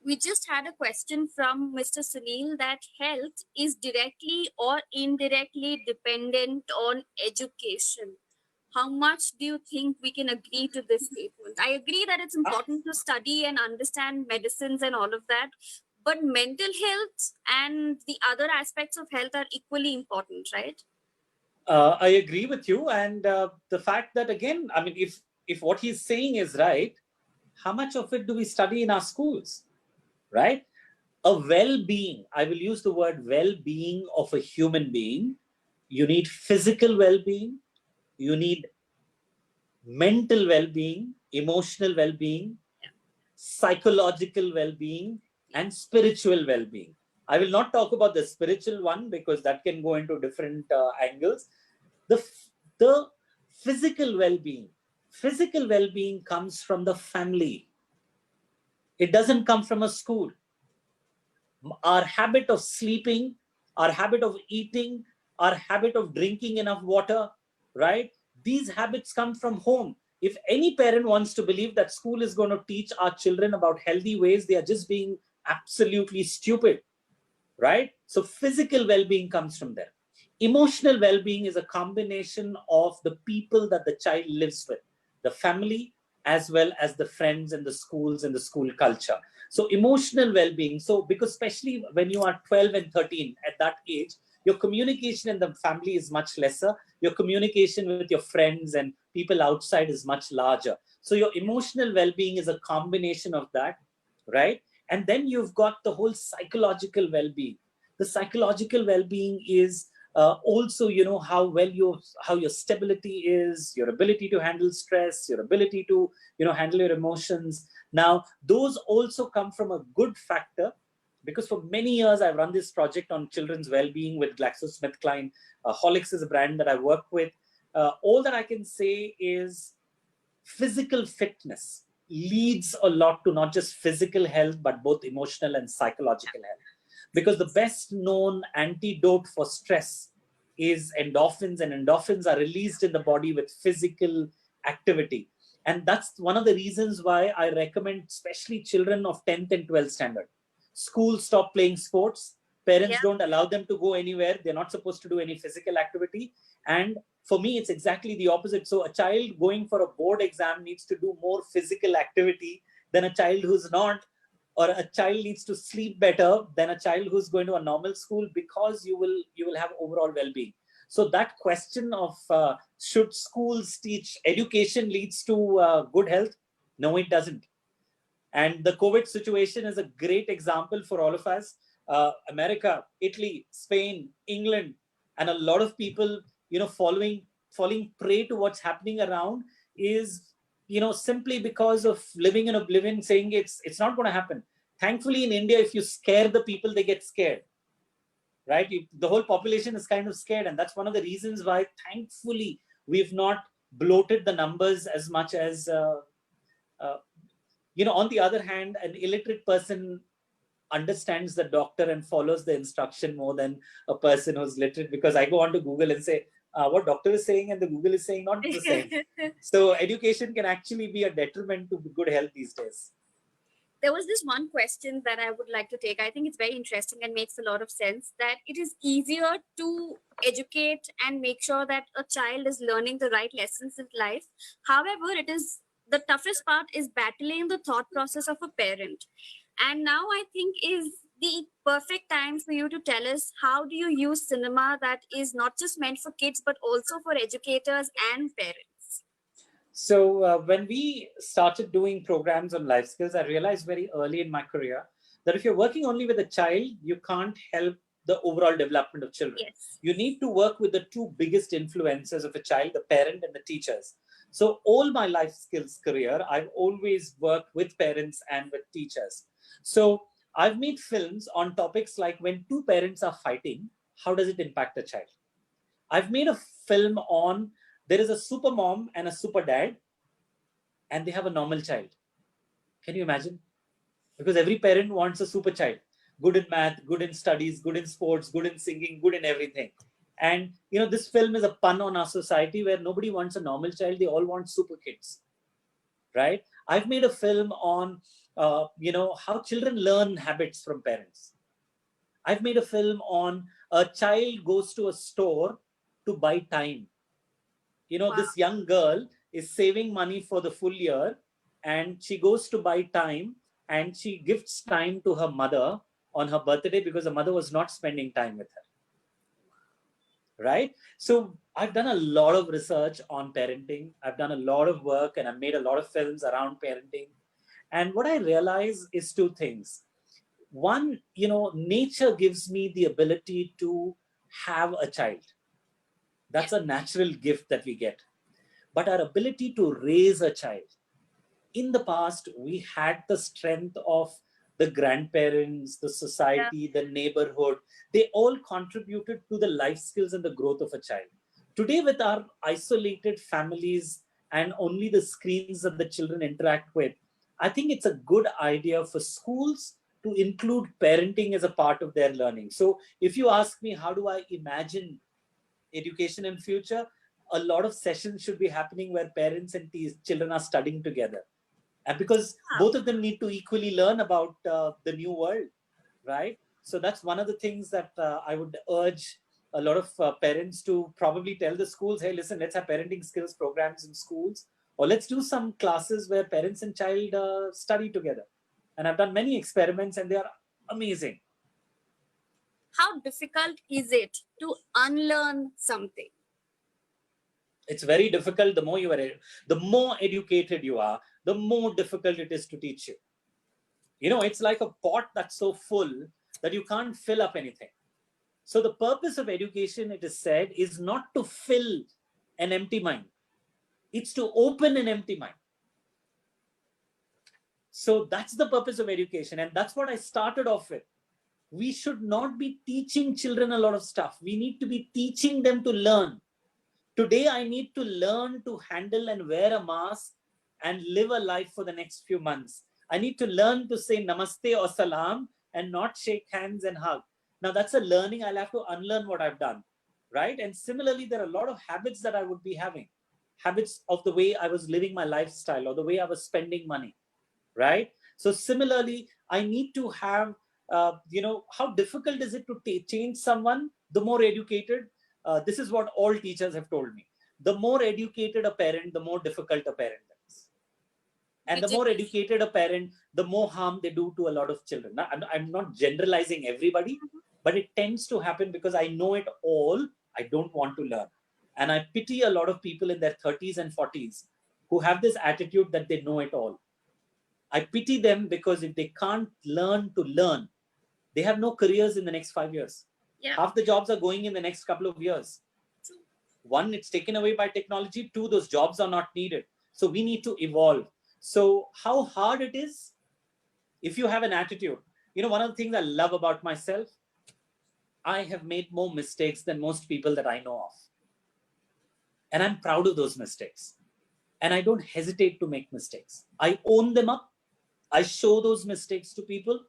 We just had a question from Mr. Sunil that health is directly or indirectly dependent on education. How much do you think we can agree to this statement? I agree that it's important to study and understand medicines and all of that, but mental health and the other aspects of health are equally important, right? I agree with you, and the fact that, again, I mean, if what he's saying is right, how much of it do we study in our schools, right? A well-being, I will use the word well-being of a human being. You need physical well-being, you need mental well-being, emotional well-being, psychological well-being, and spiritual well-being. I will not talk about the spiritual one because that can go into different angles. The physical well-being, comes from the family. It doesn't come from a school. Our habit of sleeping, our habit of eating, our habit of drinking enough water, right? These habits come from home. If any parent wants to believe that school is going to teach our children about healthy ways, they are just being absolutely stupid, right? So physical well-being comes from there. Emotional well-being is a combination of the people that the child lives with, the family, as well as the friends and the schools and the school culture. So emotional well-being. So because especially when you are 12 and 13, at that age, your communication in the family is much lesser. Your communication with your friends and people outside is much larger. So your emotional well-being is a combination of that, right? And then you've got the whole psychological well-being. The psychological well-being is also, how your stability is, your ability to handle stress, your ability to handle your emotions. Now those also come from a good factor, because for many years I've run this project on children's well-being with GlaxoSmithKline. Horlicks is a brand that I work with. All that I can say is physical fitness leads a lot to not just physical health, but both emotional and psychological health. Because the best known antidote for stress is endorphins, and endorphins are released in the body with physical activity. And that's one of the reasons why I recommend, especially children of 10th and 12th standard. Schools stop playing sports. Parents don't allow them to go anywhere. They're not supposed to do any physical activity. And for me, it's exactly the opposite. So a child going for a board exam needs to do more physical activity than a child who's not, or a child needs to sleep better than a child who's going to a normal school, because you will have overall well-being. So that question of should schools teach education leads to good health? No, it doesn't. And the COVID situation is a great example for all of us. America, Italy, Spain, England, and a lot of people, falling prey to what's happening around is, simply because of living in oblivion, saying it's not going to happen. Thankfully, in India, if you scare the people, they get scared, right? The whole population is kind of scared, and that's one of the reasons why, thankfully, we've not bloated the numbers as much as. Uh, on the other hand, an illiterate person understands the doctor and follows the instruction more than a person who's literate, because I go on to Google and say, what doctor is saying and the Google is saying not the same. So education can actually be a detriment to good health these days. There was this one question that I would like to take. I think it's very interesting and makes a lot of sense, that it is easier to educate and make sure that a child is learning the right lessons in life. However, it is the toughest part is battling the thought process of a parent. And now I think is the perfect time for you to tell us, how do you use cinema that is not just meant for kids, but also for educators and parents? So when we started doing programs on life skills, I realized very early in my career that if you're working only with a child, you can't help the overall development of children. Yes. You need to work with the two biggest influences of a child, the parent and the teachers. So all my life skills career, I've always worked with parents and with teachers. So I've made films on topics like, when two parents are fighting, how does it impact a child? I've made a film on, there is a super mom and a super dad, and they have a normal child. Can you imagine? Because every parent wants a super child, good in math, good in studies, good in sports, good in singing, good in everything. And this film is a pun on our society, where nobody wants a normal child, they all want super kids, right? I've made a film on, how children learn habits from parents. I've made a film on a child goes to a store to buy time. Wow. This young girl is saving money for the full year, and she goes to buy time, and she gifts time to her mother on her birthday because the mother was not spending time with her. Right? So I've done a lot of research on parenting. I've done a lot of work, and I've made a lot of films around parenting. And what I realize is two things. One, nature gives me the ability to have a child. That's a natural gift that we get. But our ability to raise a child, in the past, we had the strength of the grandparents, the society, the neighborhood. They all contributed to the life skills and the growth of a child. Today, with our isolated families and only the screens that the children interact with, I think it's a good idea for schools to include parenting as a part of their learning. So if you ask me, how do I imagine education in future? A lot of sessions should be happening where parents and children are studying together. And because both of them need to equally learn about the new world, right? So that's one of the things that I would urge a lot of parents to probably tell the schools, hey, listen, let's have parenting skills programs in schools, or let's do some classes where parents and child study together. And I've done many experiments, and they are amazing. How difficult is it to unlearn something? It's very difficult. The more educated you are, the more difficult it is to teach you. It's like a pot that's so full that you can't fill up anything. So the purpose of education, it is said, is not to fill an empty mind. It's to open an empty mind. So that's the purpose of education. And that's what I started off with. We should not be teaching children a lot of stuff. We need to be teaching them to learn. Today, I need to learn to handle and wear a mask and live a life for the next few months. I need to learn to say namaste or salam and not shake hands and hug. Now, that's a learning. I'll have to unlearn what I've done, right? And similarly, there are a lot of habits that I would be having. Habits of the way I was living my lifestyle or the way I was spending money, right? So similarly, I need to have, how difficult is it to change someone? The more educated, this is what all teachers have told me. The more educated a parent, the more difficult a parent is. And the more educated a parent, the more harm they do to a lot of children. Now, I'm not generalizing everybody, but it tends to happen because I know it all. I don't want to learn. And I pity a lot of people in their 30s and 40s who have this attitude that they know it all. I pity them because if they can't learn to learn, they have no careers in the next 5 years. Yeah. Half the jobs are going in the next couple of years. One, it's taken away by technology. Two, those jobs are not needed. So we need to evolve. So how hard it is if you have an attitude. One of the things I love about myself, I have made more mistakes than most people that I know of. And I'm proud of those mistakes. And I don't hesitate to make mistakes. I own them up. I show those mistakes to people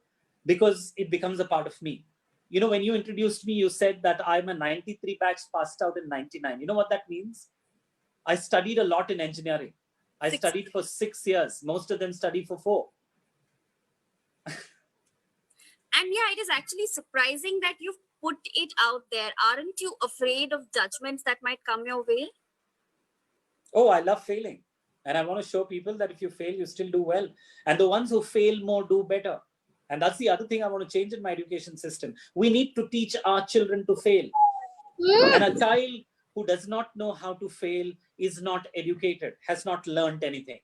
because it becomes a part of me. When you introduced me, you said that I'm a 93 batch passed out in 99. You know what that means? I studied a lot in engineering. I studied for 6 years. Most of them study for 4. And yeah, it is actually surprising that you've put it out there. Aren't you afraid of judgments that might come your way? Oh, I love failing. And I want to show people that if you fail, you still do well. And the ones who fail more do better. And that's the other thing I want to change in my education system. We need to teach our children to fail. And a child who does not know how to fail is not educated, has not learned anything.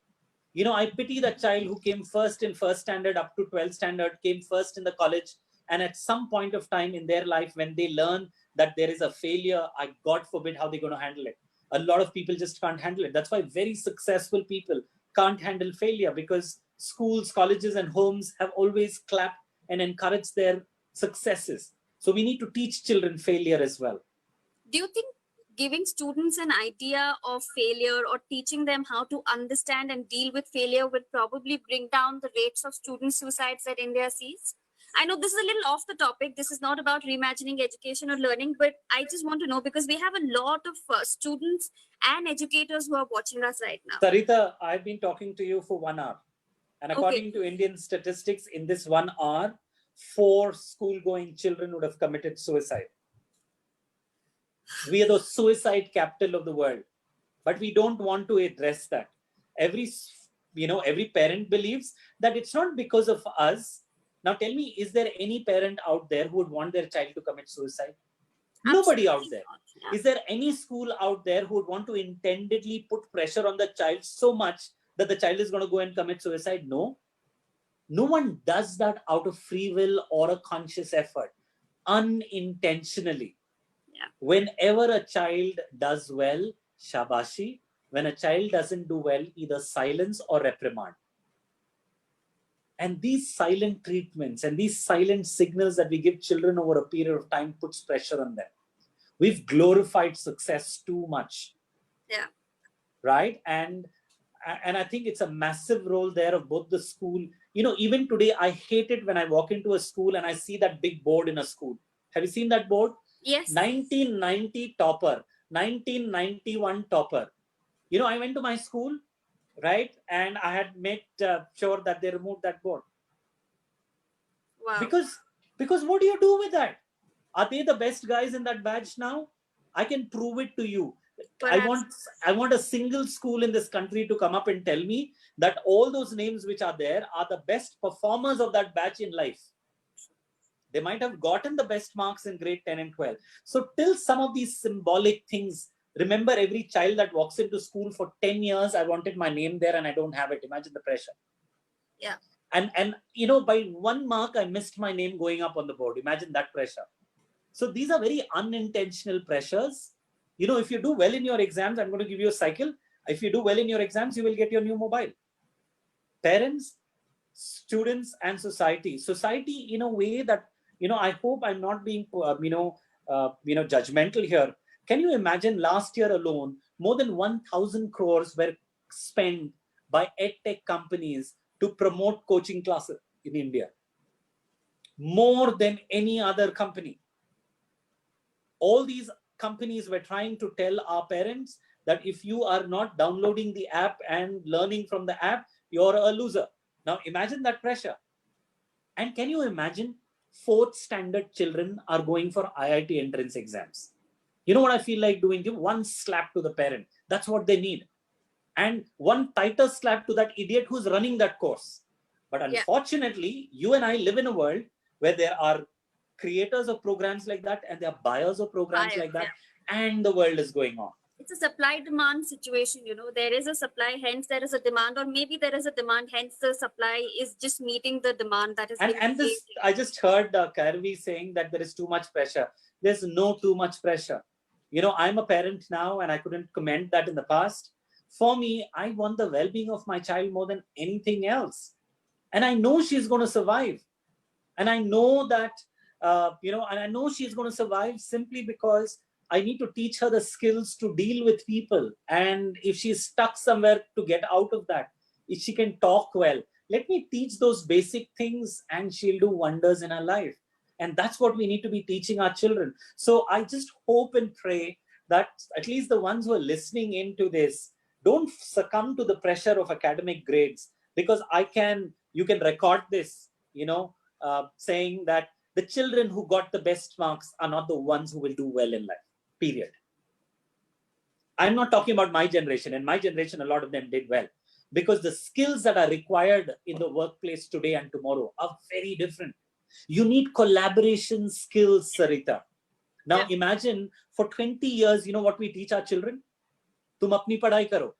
I pity that child who came first in first standard up to 12th standard, came first in the college. And at some point of time in their life, when they learn that there is a failure, God forbid how they're going to handle it. A lot of people just can't handle it. That's why very successful people can't handle failure, because schools, colleges, and homes have always clapped and encouraged their successes. So we need to teach children failure as well. Do you think giving students an idea of failure or teaching them how to understand and deal with failure would probably bring down the rates of student suicides that India sees? I know this is a little off the topic. This is not about reimagining education or learning, but I just want to know because we have a lot of students and educators who are watching us right now. Sarita, I've been talking to you for 1 hour. And according to Indian statistics, in this 1 hour, 4 school-going children would have committed suicide. We are the suicide capital of the world, but we don't want to address that. Every parent believes that it's not because of us. Now tell me, is there any parent out there who would want their child to commit suicide? Nobody out there. Yeah. Is there any school out there who would want to intendedly put pressure on the child so much that the child is going to go and commit suicide? No. No one does that out of free will or a conscious effort, unintentionally. Yeah. Whenever a child does well, shabashi. When a child doesn't do well, either silence or reprimand. And these silent treatments and these silent signals that we give children over a period of time puts pressure on them. We've glorified success too much. Yeah. Right? And I think it's a massive role there of both the school. Even today, I hate it when I walk into a school and I see that big board in a school. Have you seen that board? Yes. 1990 topper, 1991 topper. I went to my school, right? And I had made sure that they removed that board. Wow. Because what do you do with that? Are they the best guys in that badge now? I can prove it to you. Perhaps. I want a single school in this country to come up and tell me that all those names which are there are the best performers of that batch in life. They might have gotten the best marks in grade 10 and 12. So till some of these symbolic things, remember every child that walks into school for 10 years, I wanted my name there and I don't have it. Imagine the pressure. Yeah. And by 1 mark, I missed my name going up on the board. Imagine that pressure. So these are very unintentional pressures. If you do well in your exams, I'm going to give you a cycle. If you do well in your exams, you will get your new mobile. Parents, students, and society. Society in a way that, I hope I'm not being, judgmental here. Can you imagine last year alone, more than 1,000 crores were spent by edtech companies to promote coaching classes in India? More than any other company. All these companies were trying to tell our parents that if you are not downloading the app and learning from the app, you're a loser. Now imagine that pressure. And can you imagine 4th standard children are going for IIT entrance exams? You know what I feel like doing? Give one slap to the parent. That's what they need. And one tighter slap to that idiot who's running that course. But unfortunately, you and I live in a world where there are creators of programs like that and there are buyers of programs like that, and the world is going on. It's a supply-demand situation, there is a supply, hence there is a demand, or maybe there is a demand, hence the supply is just meeting the demand that is. And this, I just heard Karvi saying that there is too much pressure. There's no too much pressure. I'm a parent now and I couldn't comment that in the past. For me, I want the well-being of my child more than anything else. And I know she's going to survive. And I know that, and I know she's going to survive simply because I need to teach her the skills to deal with people. And if she's stuck somewhere, to get out of that, if she can talk well, let me teach those basic things and she'll do wonders in her life. And that's what we need to be teaching our children. So I just hope and pray that at least the ones who are listening into this don't succumb to the pressure of academic grades, because you can record this, saying that the children who got the best marks are not the ones who will do well in life, period. I'm not talking about my generation. In my generation, a lot of them did well, because the skills that are required in the workplace today and tomorrow are very different. You need collaboration skills, Sarita. Now imagine for 20 years, what we teach our children? तुम अपनी पढ़ाई करो,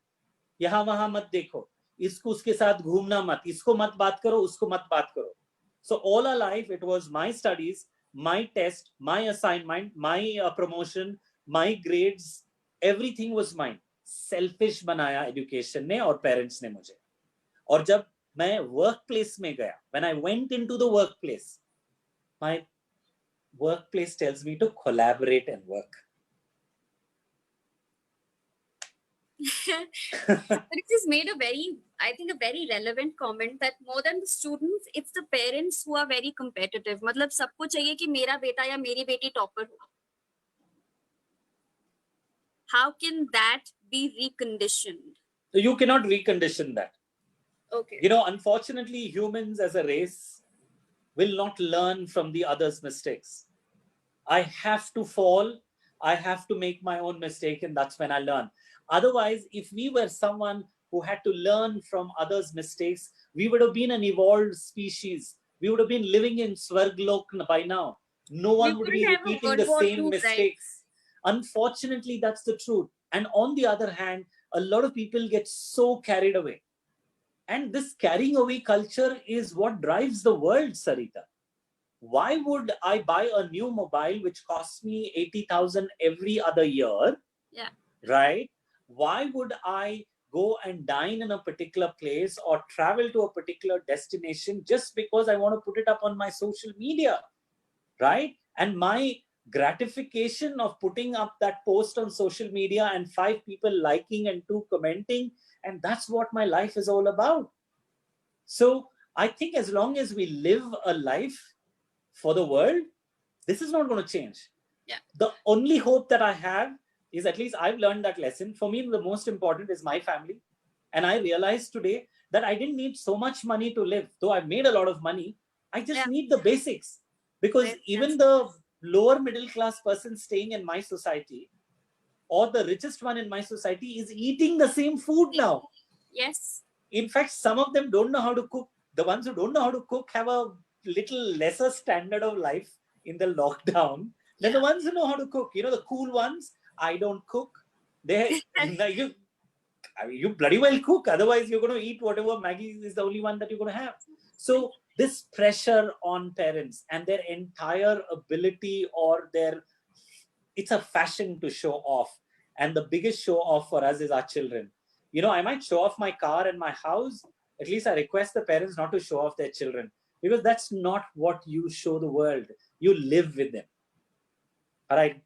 यहाँ वहां मत देखो, इसको उसके साथ घूमना मत, इसको मत बात करो, उसको मत बात करो. So all our life, it was my studies, my test, my assignment, my promotion, my grades, everything was mine. Selfish बनाया education ने और parents ने मुझे. और जब मैं workplace में गया, when I went into the workplace, my workplace tells me to collaborate and work. But it just made a very, I think, a very relevant comment that more than the students, it's the parents who are very competitive. मतलब सबको चाहिए कि मेरा बेटा या मेरी बेटी topper हो. How can that be reconditioned? You cannot recondition that. Okay. You know, unfortunately, humans as a race will not learn from the other's mistakes. I have to fall, I have to make my own mistake, and that's when I learn. Otherwise, if we were someone who had to learn from others' mistakes, we would have been an evolved species. We would have been living in Swarglok by now. No one would be repeating the same mistakes. Right? Unfortunately, that's the truth. And on the other hand, a lot of people get so carried away. And this carrying away culture is what drives the world, Sarita. Why would I buy a new mobile which costs me 80,000 every other year? Yeah. Right? Why would I go and dine in a particular place or travel to a particular destination just because I want to put it up on my social media? Right? And my gratification of putting up that post on social media and 5 people liking and 2 commenting, and that's what my life is all about. So I think as long as we live a life for the world, this is not going to change. Yeah. The only hope that I have is, at least I've learned that lesson. For me, the most important is my family. And I realized today that I didn't need so much money to live. Though I made a lot of money, I just need the basics. Because even the lower middle class person staying in my society or the richest one in my society is eating the same food now. Yes. In fact, some of them don't know how to cook. The ones who don't know how to cook have a little lesser standard of life in the lockdown than the ones who know how to cook. You know, the cool ones, I don't cook. You bloody well cook. Otherwise, you're going to eat whatever Maggie is the only one that you're going to have. So this pressure on parents and their entire ability it's a fashion to show off. And the biggest show off for us is our children. You know, I might show off my car and my house. At least I request the parents not to show off their children, because that's not what you show the world. You live with them. All right.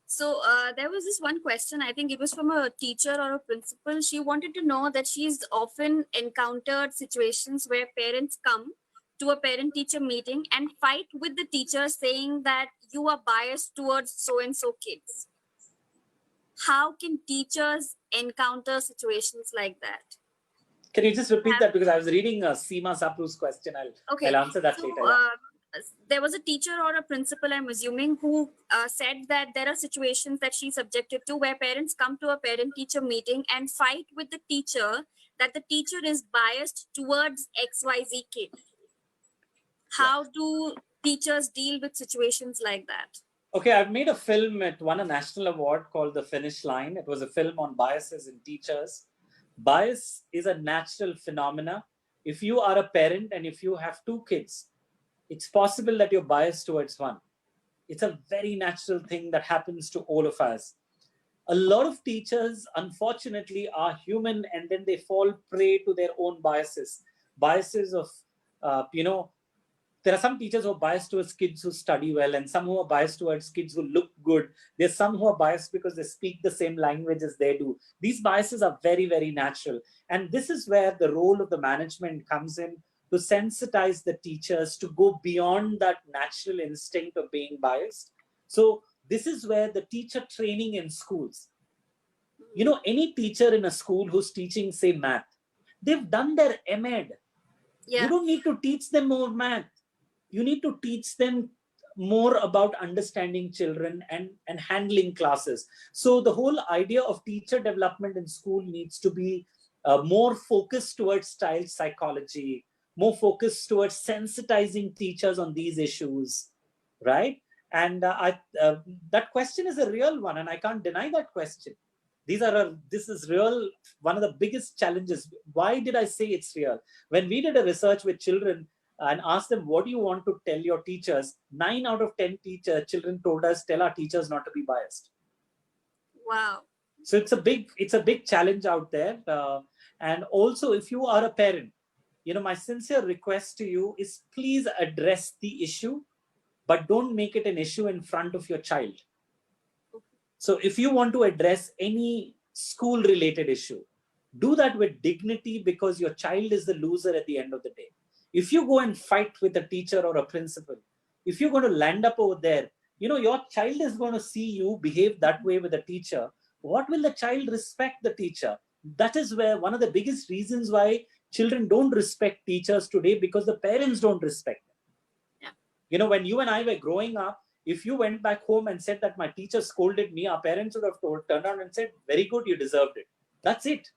So there was this one question, I think it was from a teacher or a principal. She wanted to know that she's often encountered situations where parents come to a parent-teacher meeting and fight with the teacher saying that you are biased towards so-and-so kids. How can teachers encounter situations like that? Can you just repeat that? Because I was reading Seema Sapru's question. I'll answer that later. There was a teacher or a principal, I'm assuming, who said that there are situations that she's subjected to where parents come to a parent-teacher meeting and fight with the teacher that the teacher is biased towards XYZ kid. How do teachers deal with situations like that? Okay, I've made a film. It won a national award called The Finish Line. It was a film on biases in teachers. Bias is a natural phenomena. If you are a parent and if you have 2 kids, it's possible that you're biased towards one. It's a very natural thing that happens to all of us. A lot of teachers, unfortunately, are human, and then they fall prey to their own biases. Biases of, there are some teachers who are biased towards kids who study well, and some who are biased towards kids who look good. There's some who are biased because they speak the same language as they do. These biases are very, very natural. And this is where the role of the management comes in, to sensitize the teachers to go beyond that natural instinct of being biased. So this is where the teacher training in schools, you know, any teacher in a school who's teaching, say, math, they've done their Ahmad. You don't need to teach them more math. You need to teach them more about understanding children and handling classes. So the whole idea of teacher development in school needs to be more focused towards child psychology, more focused towards sensitizing teachers on these issues, right? And that question is a real one, and I can't deny that question. This is real, one of the biggest challenges. Why did I say it's real? When we did a research with children and asked them, what do you want to tell your teachers? 9 out of 10 children told us, tell our teachers not to be biased. Wow. So it's a big challenge out there. And also, if you are a parent, you know, my sincere request to you is, please address the issue, but don't make it an issue in front of your child. So if you want to address any school related issue, do that with dignity, because your child is the loser at the end of the day. If you go and fight with a teacher or a principal, if you're going to land up over there, your child is going to see you behave that way with a teacher. What will the child respect the teacher? That is where one of the biggest reasons why children don't respect teachers today, because the parents don't respect them. Yeah. When you and I were growing up, if you went back home and said that my teacher scolded me, our parents would have turned around and said, very good, you deserved it. That's it.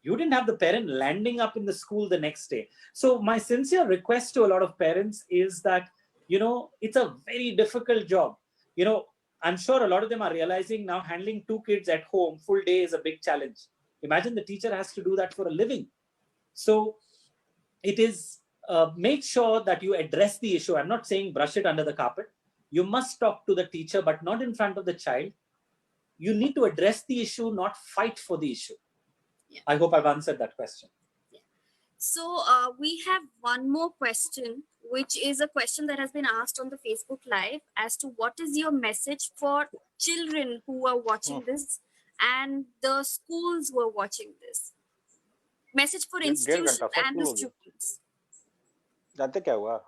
You didn't have the parent landing up in the school the next day. So my sincere request to a lot of parents is that, it's a very difficult job. I'm sure a lot of them are realizing now handling 2 kids at home full day is a big challenge. Imagine the teacher has to do that for a living. So it is, make sure that you address the issue. I'm not saying brush it under the carpet. You must talk to the teacher, but not in front of the child. You need to address the issue, not fight for the issue. Yeah. I hope I've answered that question. Yeah. So we have one more question, which is a question that has been asked on the Facebook Live as to what is your message for children who are watching this and the schools who are watching this? Message for institutions and the students. जानते क्या हुआ?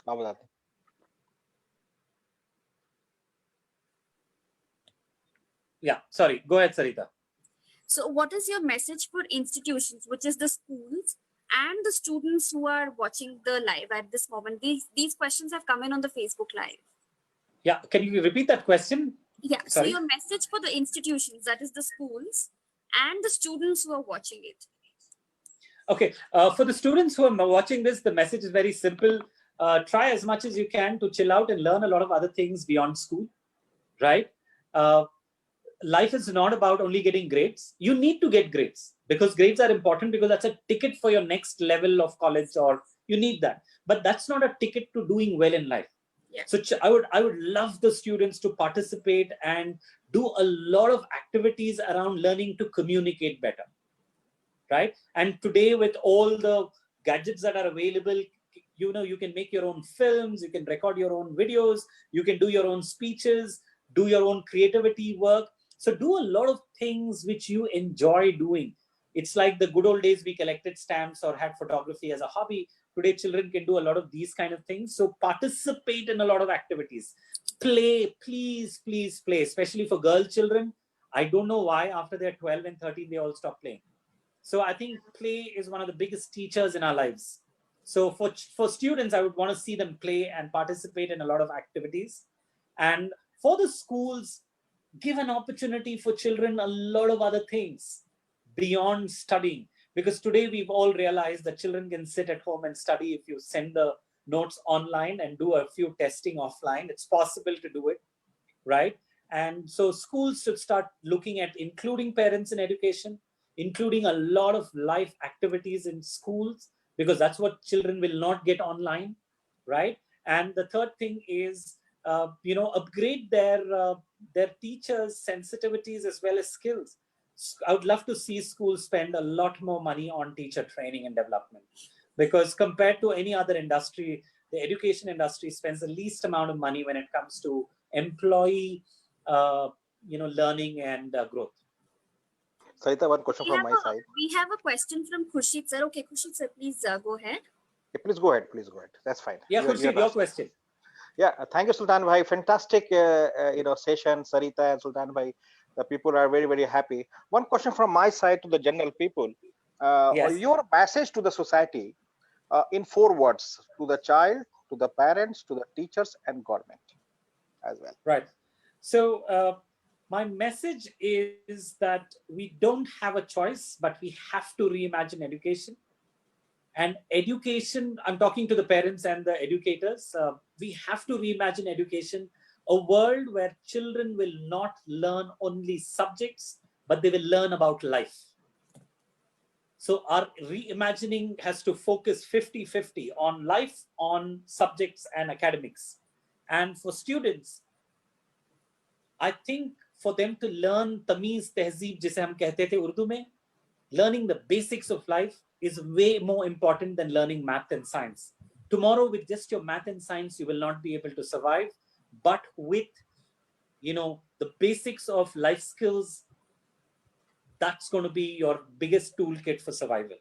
आप बताते. Yeah, sorry. Go ahead, Sarita. So what is your message for institutions, which is the schools and the students who are watching the live at this moment? These questions have come in on the Facebook Live. Yeah, can you repeat that question? Yeah, sorry? So your message for the institutions, that is the schools, and the students who are watching it. Okay, for the students who are watching this, the message is very simple. Try as much as you can to chill out and learn a lot of other things beyond school, right? Life is not about only getting grades. You need to get grades, because grades are important, because that's a ticket for your next level of college, or you need that. But that's not a ticket to doing well in life. Yeah. So I would love the students to participate and do a lot of activities around learning to communicate better, right? And today, with all the gadgets that are available, you can make your own films, you can record your own videos, you can do your own speeches, do your own creativity work. So do a lot of things which you enjoy doing. It's like the good old days we collected stamps or had photography as a hobby. Today, children can do a lot of these kind of things. So participate in a lot of activities. Play, please, please play, especially for girl children. I don't know why after they're 12 and 13, they all stop playing. So I think play is one of the biggest teachers in our lives. So for students, I would want to see them play and participate in a lot of activities. And for the schools, give an opportunity for children a lot of other things beyond studying. Because today we've all realized that children can sit at home and study if you send the notes online and do a few testing offline. It's possible to do it, right? And so schools should start looking at including parents in education, including a lot of life activities in schools, because that's what children will not get online, right? And the third thing is, upgrade their teachers' sensitivities as well as skills. I would love to see schools spend a lot more money on teacher training and development, because compared to any other industry, the education industry spends the least amount of money when it comes to employee, learning and growth. Sarita, one question from my side. We have a question from Khushit sir. Okay, Khushit sir, please go ahead. Yeah, please go ahead. Please go ahead. That's fine. Yeah, Khushit, your question. Yeah, thank you, Sultan Bhai. Fantastic, session, Sarita and Sultan Bhai. The people are very, very happy. One question from my side to the general people. Yes. Your message to the society in 4 words: to the child, to the parents, to the teachers, and government as well. Right. So my message is that we don't have a choice, but we have to reimagine education. And education, I'm talking to the parents and the educators, we have to reimagine education, a world where children will not learn only subjects, but they will learn about life. So our reimagining has to focus 50-50 on life, on subjects and academics. And for students, I think for them to learn Tamiz, Tehzeeb, जिसे हम कहते थे उर्दू में, learning the basics of life is way more important than learning math and science. Tomorrow, with just your math and science, you will not be able to survive. But with, the basics of life skills, that's going to be your biggest toolkit for survival.